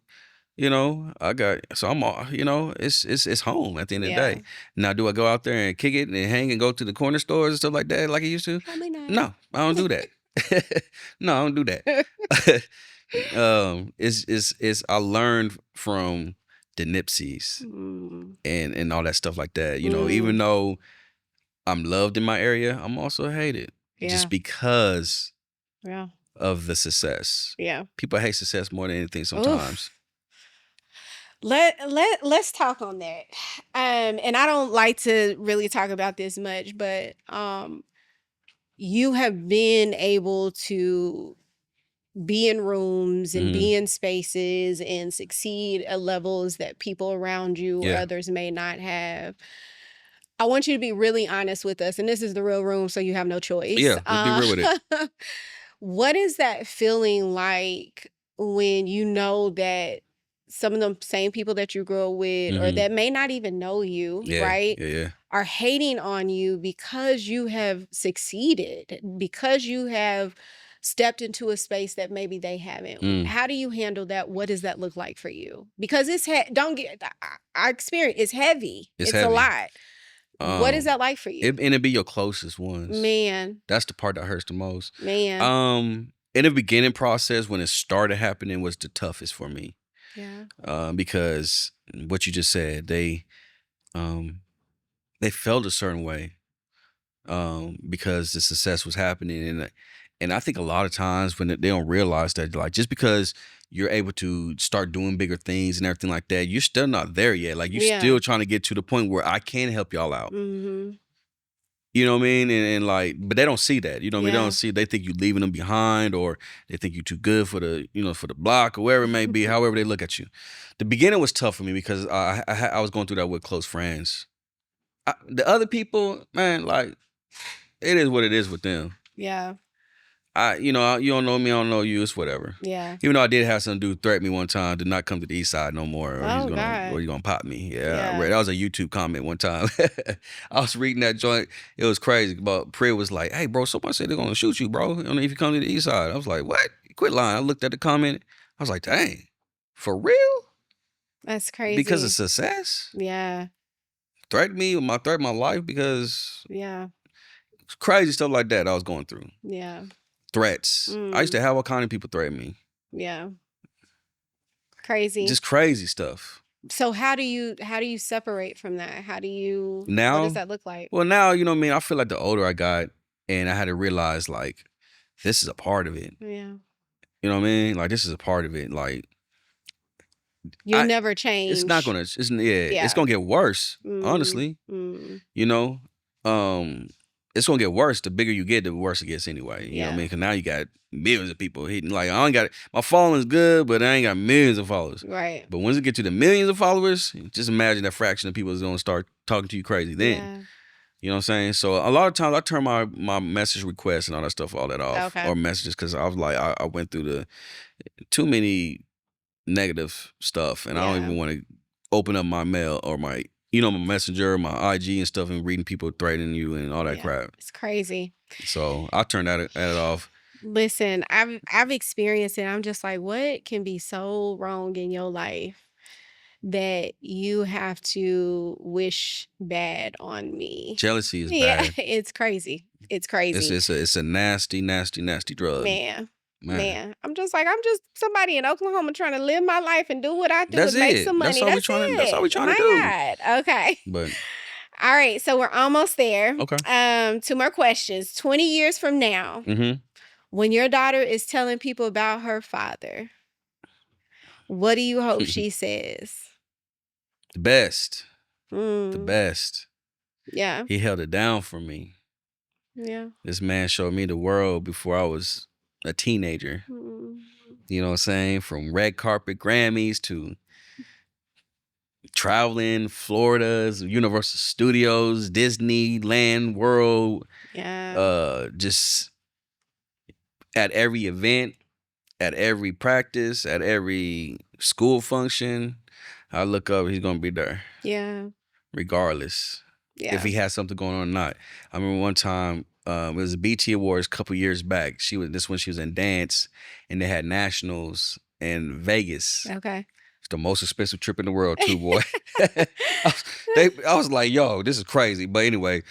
I got, so I'm all, it's home at the end of the day. Now, do I go out there and kick it and hang and go to the corner stores and stuff like that like I used to? Probably not. No, I don't do that. No, I don't do that. I learned from the Nipseys Mm. and all that stuff like that. You know, Mm. even though I'm loved in my area, I'm also hated Yeah. just because Yeah. of the success. Yeah. People hate success more than anything Oof. sometimes. Let's talk on that. And I don't like to really talk about this much, but you have been able to be in rooms and Mhm. be in spaces and succeed at levels that people around you or Yeah. others may not have. I want you to be really honest with us, and this is the real room, so you have no choice. Yeah, let's be real with it. What is that feeling like when you know that some of the same people that you grew up with, or Mhm. that may not even know you, Yeah, right, yeah. are hating on you because you have succeeded, because you have stepped into a space that maybe they haven't? Mm. How do you handle that? What does that look like for you? Because it's don't get I experience it's heavy. It's It's a heavy. lot. What is that like for you? And it be your closest ones. Man, That's the part that hurts the most. man. In the beginning process, when it started happening, was the toughest for me. Yeah. Because what you just said, they felt a certain way, because the success was happening, and I think a lot of times when they don't realize that, like, just because you're able to start doing bigger things and everything like that, you're still not there yet. Like, you're Yeah. still trying to get to the point where I can help y'all out. Mm-hmm. You know what I mean? And like, but they don't see that. You know what I mean? They Yeah. don't see. They think you leaving them behind, or they think you're too good for the, for the block, or wherever it may be. However they look at you. The beginning was tough for me because I was going through that with close friends. The other people, man, like, it is what it is with them. Yeah. You don't know me, I don't know you. It's whatever. Yeah. Even though I did have some dude threaten me one time to not come to the east side no more, or Oh, God. or he's gonna pop me. Yeah. That was a YouTube comment one time. I was reading that joint. It was crazy. But Priya was like, "Hey, bro, somebody said they're gonna shoot you, bro. If you come to the east side." I was like, "What? Quit lying." I looked at the comment. I was like, "Dang, for real? That's crazy. Because of success? Yeah. Threaten me with my life because Yeah. crazy stuff like that I was going through. Yeah. Threats. I used to have all kind of people threaten me. Yeah. Crazy. Just crazy stuff. So how do you separate from that? What does that look like? Well, now, you know what I mean? I feel like the older I got, and I had to realize, like, this is a part of it. Yeah. You know what I mean? Like, this is a part of it. Like, You'll never change. It's not gonna. It's gonna get worse. Honestly, you know, it's gonna get worse. The bigger you get, the worse it gets anyway. You know what I mean? Because now you got millions of people hitting. Like, I ain't got my following's good, but I ain't got millions of followers. Right. But once it get to the millions of followers, just imagine that fraction of people is gonna start talking to you crazy then. Yeah. You know what I'm saying? So a lot of times I turn my message requests and all that stuff, all that off, Okay. or messages, because I was like, I went through the too many negative stuff, and I don't even want to open up my mail or my messenger, my IG and stuff, and reading people threatening you and all that crap. It's crazy. So I turned that off. Listen, I've experienced it. I'm just like, what can be so wrong in your life that you have to wish bad on me? Jealousy is bad. It's crazy. It's crazy. It's a nasty, nasty, nasty drug. Man, I'm just somebody in Oklahoma trying to live my life and do what I do and make some money. That's all we're trying to do. God. Okay. But all right, so we're almost there. Okay. 2 more questions. 20 years from now, when your daughter is telling people about her father, what do you hope she says? The best. The best. Yeah. He held it down for me. Yeah. This man showed me the world before I was a teenager. You know what I'm saying? From red carpet Grammys to traveling, Florida's, Universal Studios, Disneyland World. Yeah. Just at every event, at every practice, at every school function, I look up, he's gonna be there. Yeah. Regardless. Yeah. If he has something going or not. I remember one time, it was the BT Awards a couple years back. This when she was in dance, and they had nationals in Vegas. Okay. It's the most expensive trip in the world too, boy. I was like, yo, this is crazy. But anyway,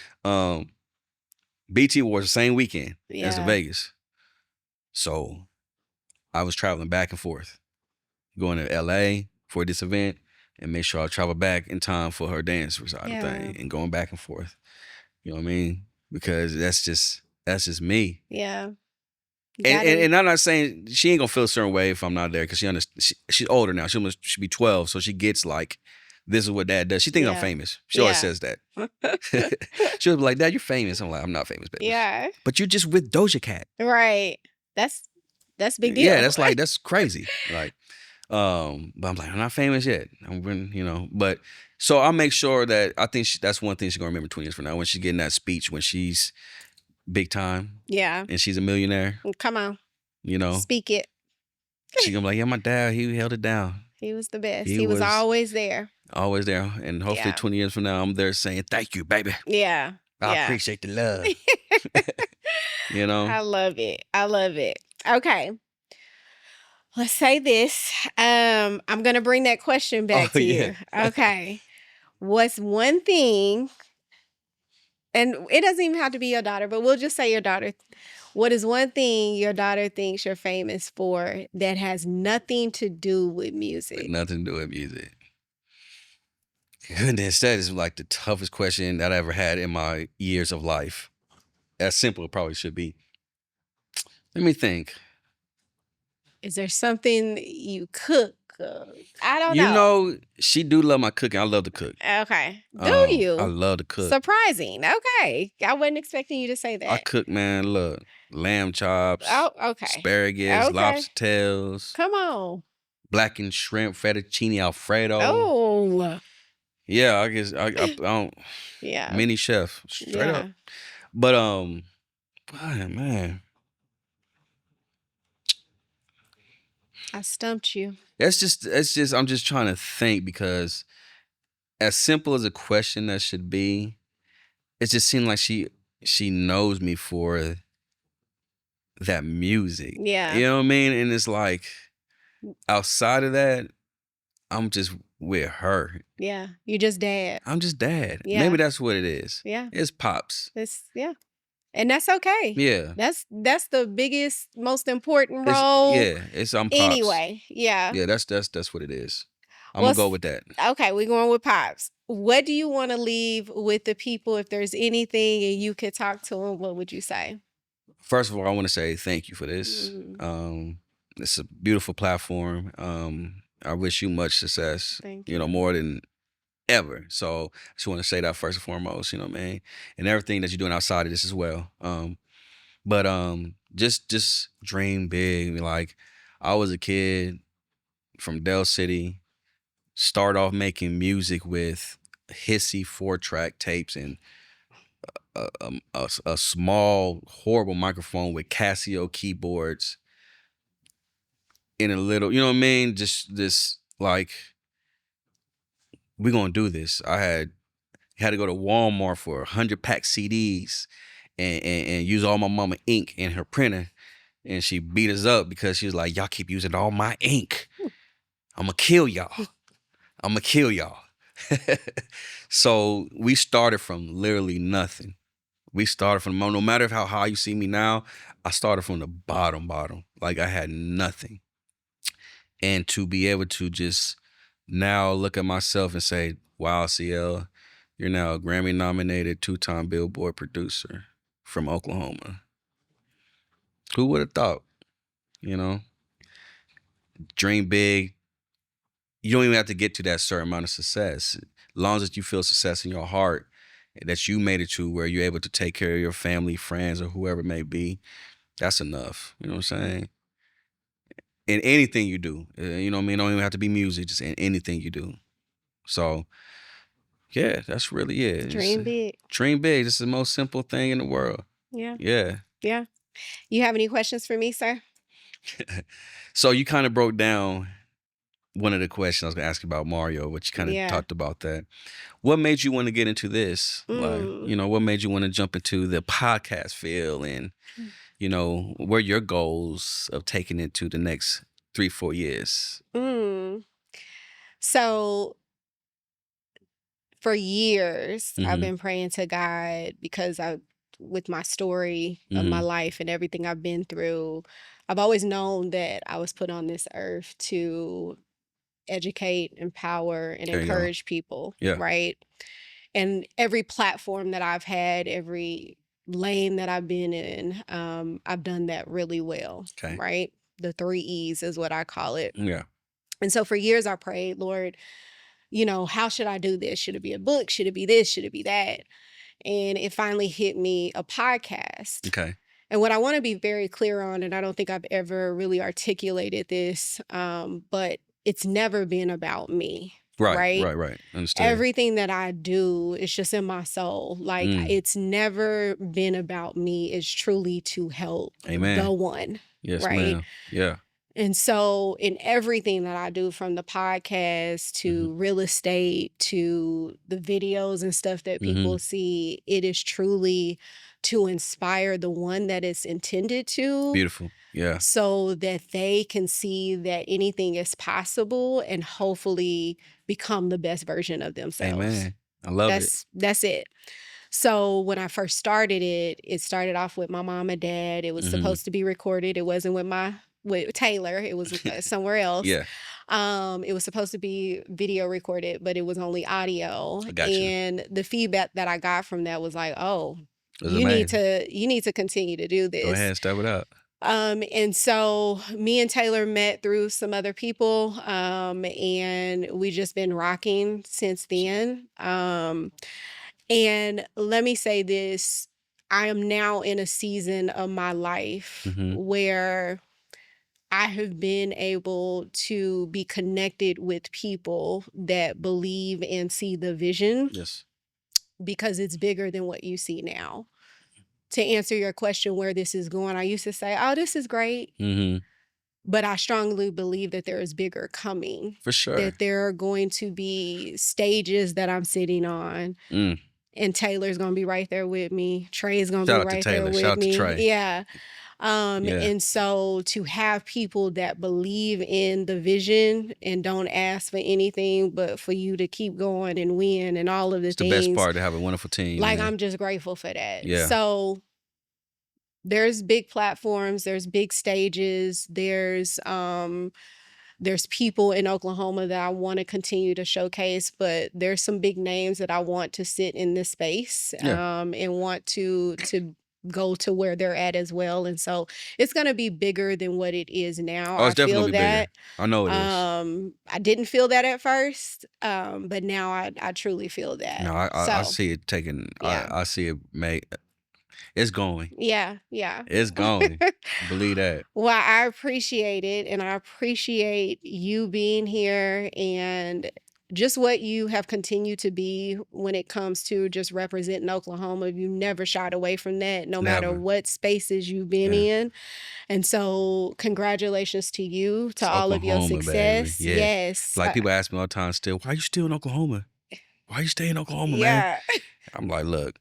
BT Awards the same weekend as the Vegas. So I was traveling back and forth, going to LA for this event, and make sure I travel back in time for her dance recital thing and going back and forth. You know what I mean? Because that's just me. Yeah. And I'm not saying she ain't gonna feel a certain way if I'm not there because she's older now. She'll be 12, so she gets like, this is what dad does. She thinks I'm famous. She always says that. She'll be like, Dad, you're famous. I'm like, I'm not famous, baby. Yeah. But you're just with Doja Cat. Right. That's a big deal. Yeah, that's crazy. Like, but I'm like, I'm not famous yet. But so I'll make sure that I think that's one thing she's gonna remember 20 years from now when she's getting that speech when she's big time. Yeah. And she's a millionaire. Come on. You know. Speak it. She's gonna be like, yeah, my dad, he held it down. He was the best. He was always there. Always there. And hopefully 20 years from now, I'm there saying, thank you, baby. Yeah. I appreciate the love. You know? I love it. I love it. Okay. Let's say this. I'm going to bring that question back to you. Okay. What's one thing, and it doesn't even have to be your daughter, but we'll just say your daughter. What is one thing your daughter thinks you're famous for that has nothing to do with music? Nothing to do with music. Goodness, that is like the toughest question that I ever had in my years of life. As simple it probably should be. Let me think. Is there something you cook? I don't know. You know, she do love my cooking. I love to cook. Okay. Do you? I love to cook. Surprising. Okay. I wasn't expecting you to say that. I cook, man. Look, lamb chops. Oh, okay. Asparagus, lobster tails. Come on. Blackened shrimp, fettuccine Alfredo. Oh. Yeah, I guess I don't. Yeah. Mini chef, straight up. But man, I stumped you. It's just I'm just trying to think because as simple as a question that should be, it just seemed like she knows me for that music. Yeah. You know what I mean? And it's like outside of that, I'm just with her. Yeah. You just dad. I'm just dad. Yeah. Maybe that's what it is. Yeah. It's pops. And that's okay. Yeah. That's the biggest, most important role. I'm pops. Anyway. Yeah. Yeah, that's what it is. I'm gonna go with that. Okay, we're going with pops. What do you want to leave with the people? If there's anything and you could talk to them, what would you say? First of all, I want to say thank you for this. It's a beautiful platform. I wish you much success. Thank you. More than ever. So I just want to say that first and foremost, you know what I mean? And everything that you're doing outside of this as well. But just dream big. Like, I was a kid from Del City, start off making music with hissy 4-track tapes and a small, horrible microphone with Casio keyboards in a little, you know what I mean? Just this, like, we're gonna do this. I had to go to Walmart for 100-pack CDs and use all my mama ink in her printer. And she beat us up because she was like, y'all keep using all my ink. I'm gonna kill y'all. So we started from literally nothing. We started from, no matter how high you see me now, I started from the bottom. Like, I had nothing. And to be able to just now look at myself and say, wow, CL, you're now a Grammy-nominated 2-time Billboard producer from Oklahoma. Who would have thought? Dream big. You don't even have to get to that certain amount of success. As long as you feel success in your heart, that you made it to where you're able to take care of your family, friends, or whoever it may be, that's enough. You know what I'm saying? In anything you do, you know what I mean? It don't even have to be music, just in anything you do. So, yeah, that's really it. Dream big. Dream big. It's the most simple thing in the world. Yeah. Yeah. You have any questions for me, sir? So you kind of broke down one of the questions I was going to ask you about Mario, which you kind of talked about that. What made you want to get into this? Like, what made you want to jump into the podcast field and, what are your goals of taking it to the next 3-4 years? So for years, I've been praying to God because with my story of my life and everything I've been through, I've always known that I was put on this earth to educate, empower, and There you go. encourage people, Yeah. right? And every platform that I've had, every lane that I've been in, I've done that really well, Okay. right? The 3 E's is what I call it. Yeah. And so for years I prayed, Lord, how should I do this? Should it be a book? Should it be this? Should it be that? And it finally hit me, a podcast. Okay. And what I want to be very clear on, and I don't think I've ever really articulated this, but it's never been about me. Right. Right. Right. Understand. Everything that I do is just in my soul. Like it's never been about me. It's truly to help Amen. the one. Yes, right. ma'am. Yeah. And so in everything that I do, from the podcast to real estate to the videos and stuff that people see, it is truly to inspire the one that it's intended to. Beautiful. Yeah. So that they can see that anything is possible and hopefully become the best version of themselves. Amen. I love it. That's it. So when I first started it, it started off with my mom and dad. It was supposed to be recorded. It wasn't with Taylor. It was somewhere else. Yeah. It was supposed to be video recorded, but it was only audio. I got you. And the feedback that I got from that was like, oh, It was you amazing. need to continue to do this. Go ahead and step it up. And so me and Taylor met through some other people, and we just been rocking since then. And let me say this, I am now in a season of my life where I have been able to be connected with people that believe and see the vision. Yes. Because it's bigger than what you see now. To answer your question where this is going, I used to say, oh, this is great. But I strongly believe that there is bigger coming. For sure. That there are going to be stages that I'm sitting on. And Taylor's going to be right there with me. Trey's going to be right there with me. Shout out to Trey. Yeah. And so to have people that believe in the vision and don't ask for anything but for you to keep going and win and all of the things. It's the best part, to have a wonderful team. Like, man. I'm just grateful for that. Yeah. So there's big platforms, there's big stages, there's people in Oklahoma that I want to continue to showcase, but there's some big names that I want to sit in this space and want to go to where they're at as well. And so it's going to be bigger than what it is now. Oh, it's definitely feel gonna be that. bigger. I know it is. I didn't feel that at first, but now I truly feel that. No, I see it taking, I see it make, it's going. Yeah. It's going. Believe that. Well, I appreciate it, and I appreciate you being here and just what you have continued to be when it comes to just representing Oklahoma. You never shied away from that, no matter what spaces you've been in. And so congratulations to you, to all of your success. Baby. Yeah. Yes. Like, people ask me all the time still, why are you still in Oklahoma? Why you stay in Oklahoma, man? I'm like, look,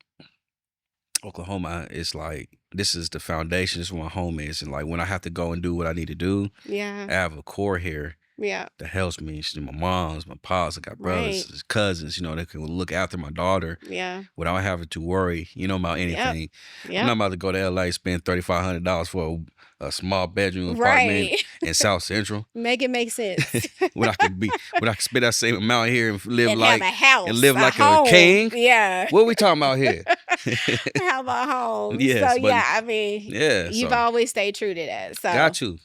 Oklahoma is like, this is the foundation. This is where my home is. And like, when I have to go and do what I need to do, I have a core here that helps me. She's my mom's, my pops. I got brothers, cousins, that can look after my daughter without having to worry, about anything. I'm not about to go to LA, spend $3,500 for a small bedroom apartment in South Central. Make it make sense. when I can spend that same amount here and live and like have a house, and live like home. A king. Yeah. What are we talking about here? Have a home. Yes, so I mean, you've always stayed true to that. So got you.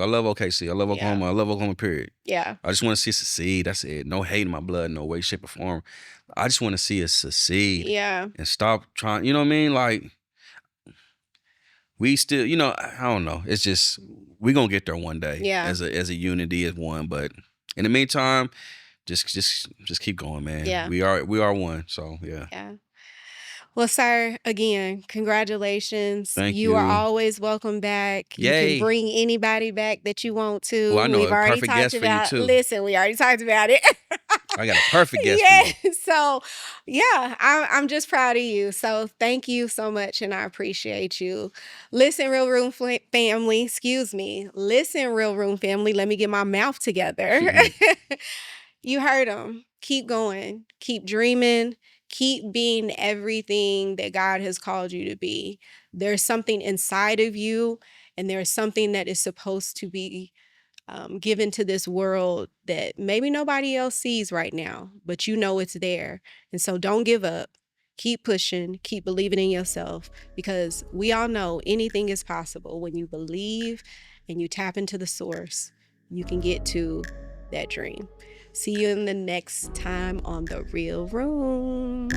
I love OKC. I love Oklahoma. I love Oklahoma, period. Yeah. I just want to see it succeed. That's it. No hate in my blood, no way, shape, or form. I just want to see it succeed. Yeah. And stop trying, you know what I mean? Like, we still, I don't know. It's just, we gonna get there one day. Yeah. As a unity, as one. But in the meantime, just keep going, man. Yeah. We are one. So yeah. Yeah. Well, sir, again, congratulations. Thank you. You are always welcome back. Yay. You can bring anybody back that you want to. Well, I know We've a already perfect talked guest about, for you too. Listen, we already talked about it. I got a perfect guest for you. So I'm just proud of you. So thank you so much, and I appreciate you. Listen, Real Room family, excuse me. Listen, Real Room family, let me get my mouth together. You heard them. Keep going. Keep dreaming. Keep being everything that God has called you to be. There's something inside of you, and there's something that is supposed to be given to this world that maybe nobody else sees right now, but you know it's there. And so don't give up. Keep pushing, keep believing in yourself because we all know anything is possible when you believe and you tap into the source. You can get to that dream. See you in the next time on The Real Room.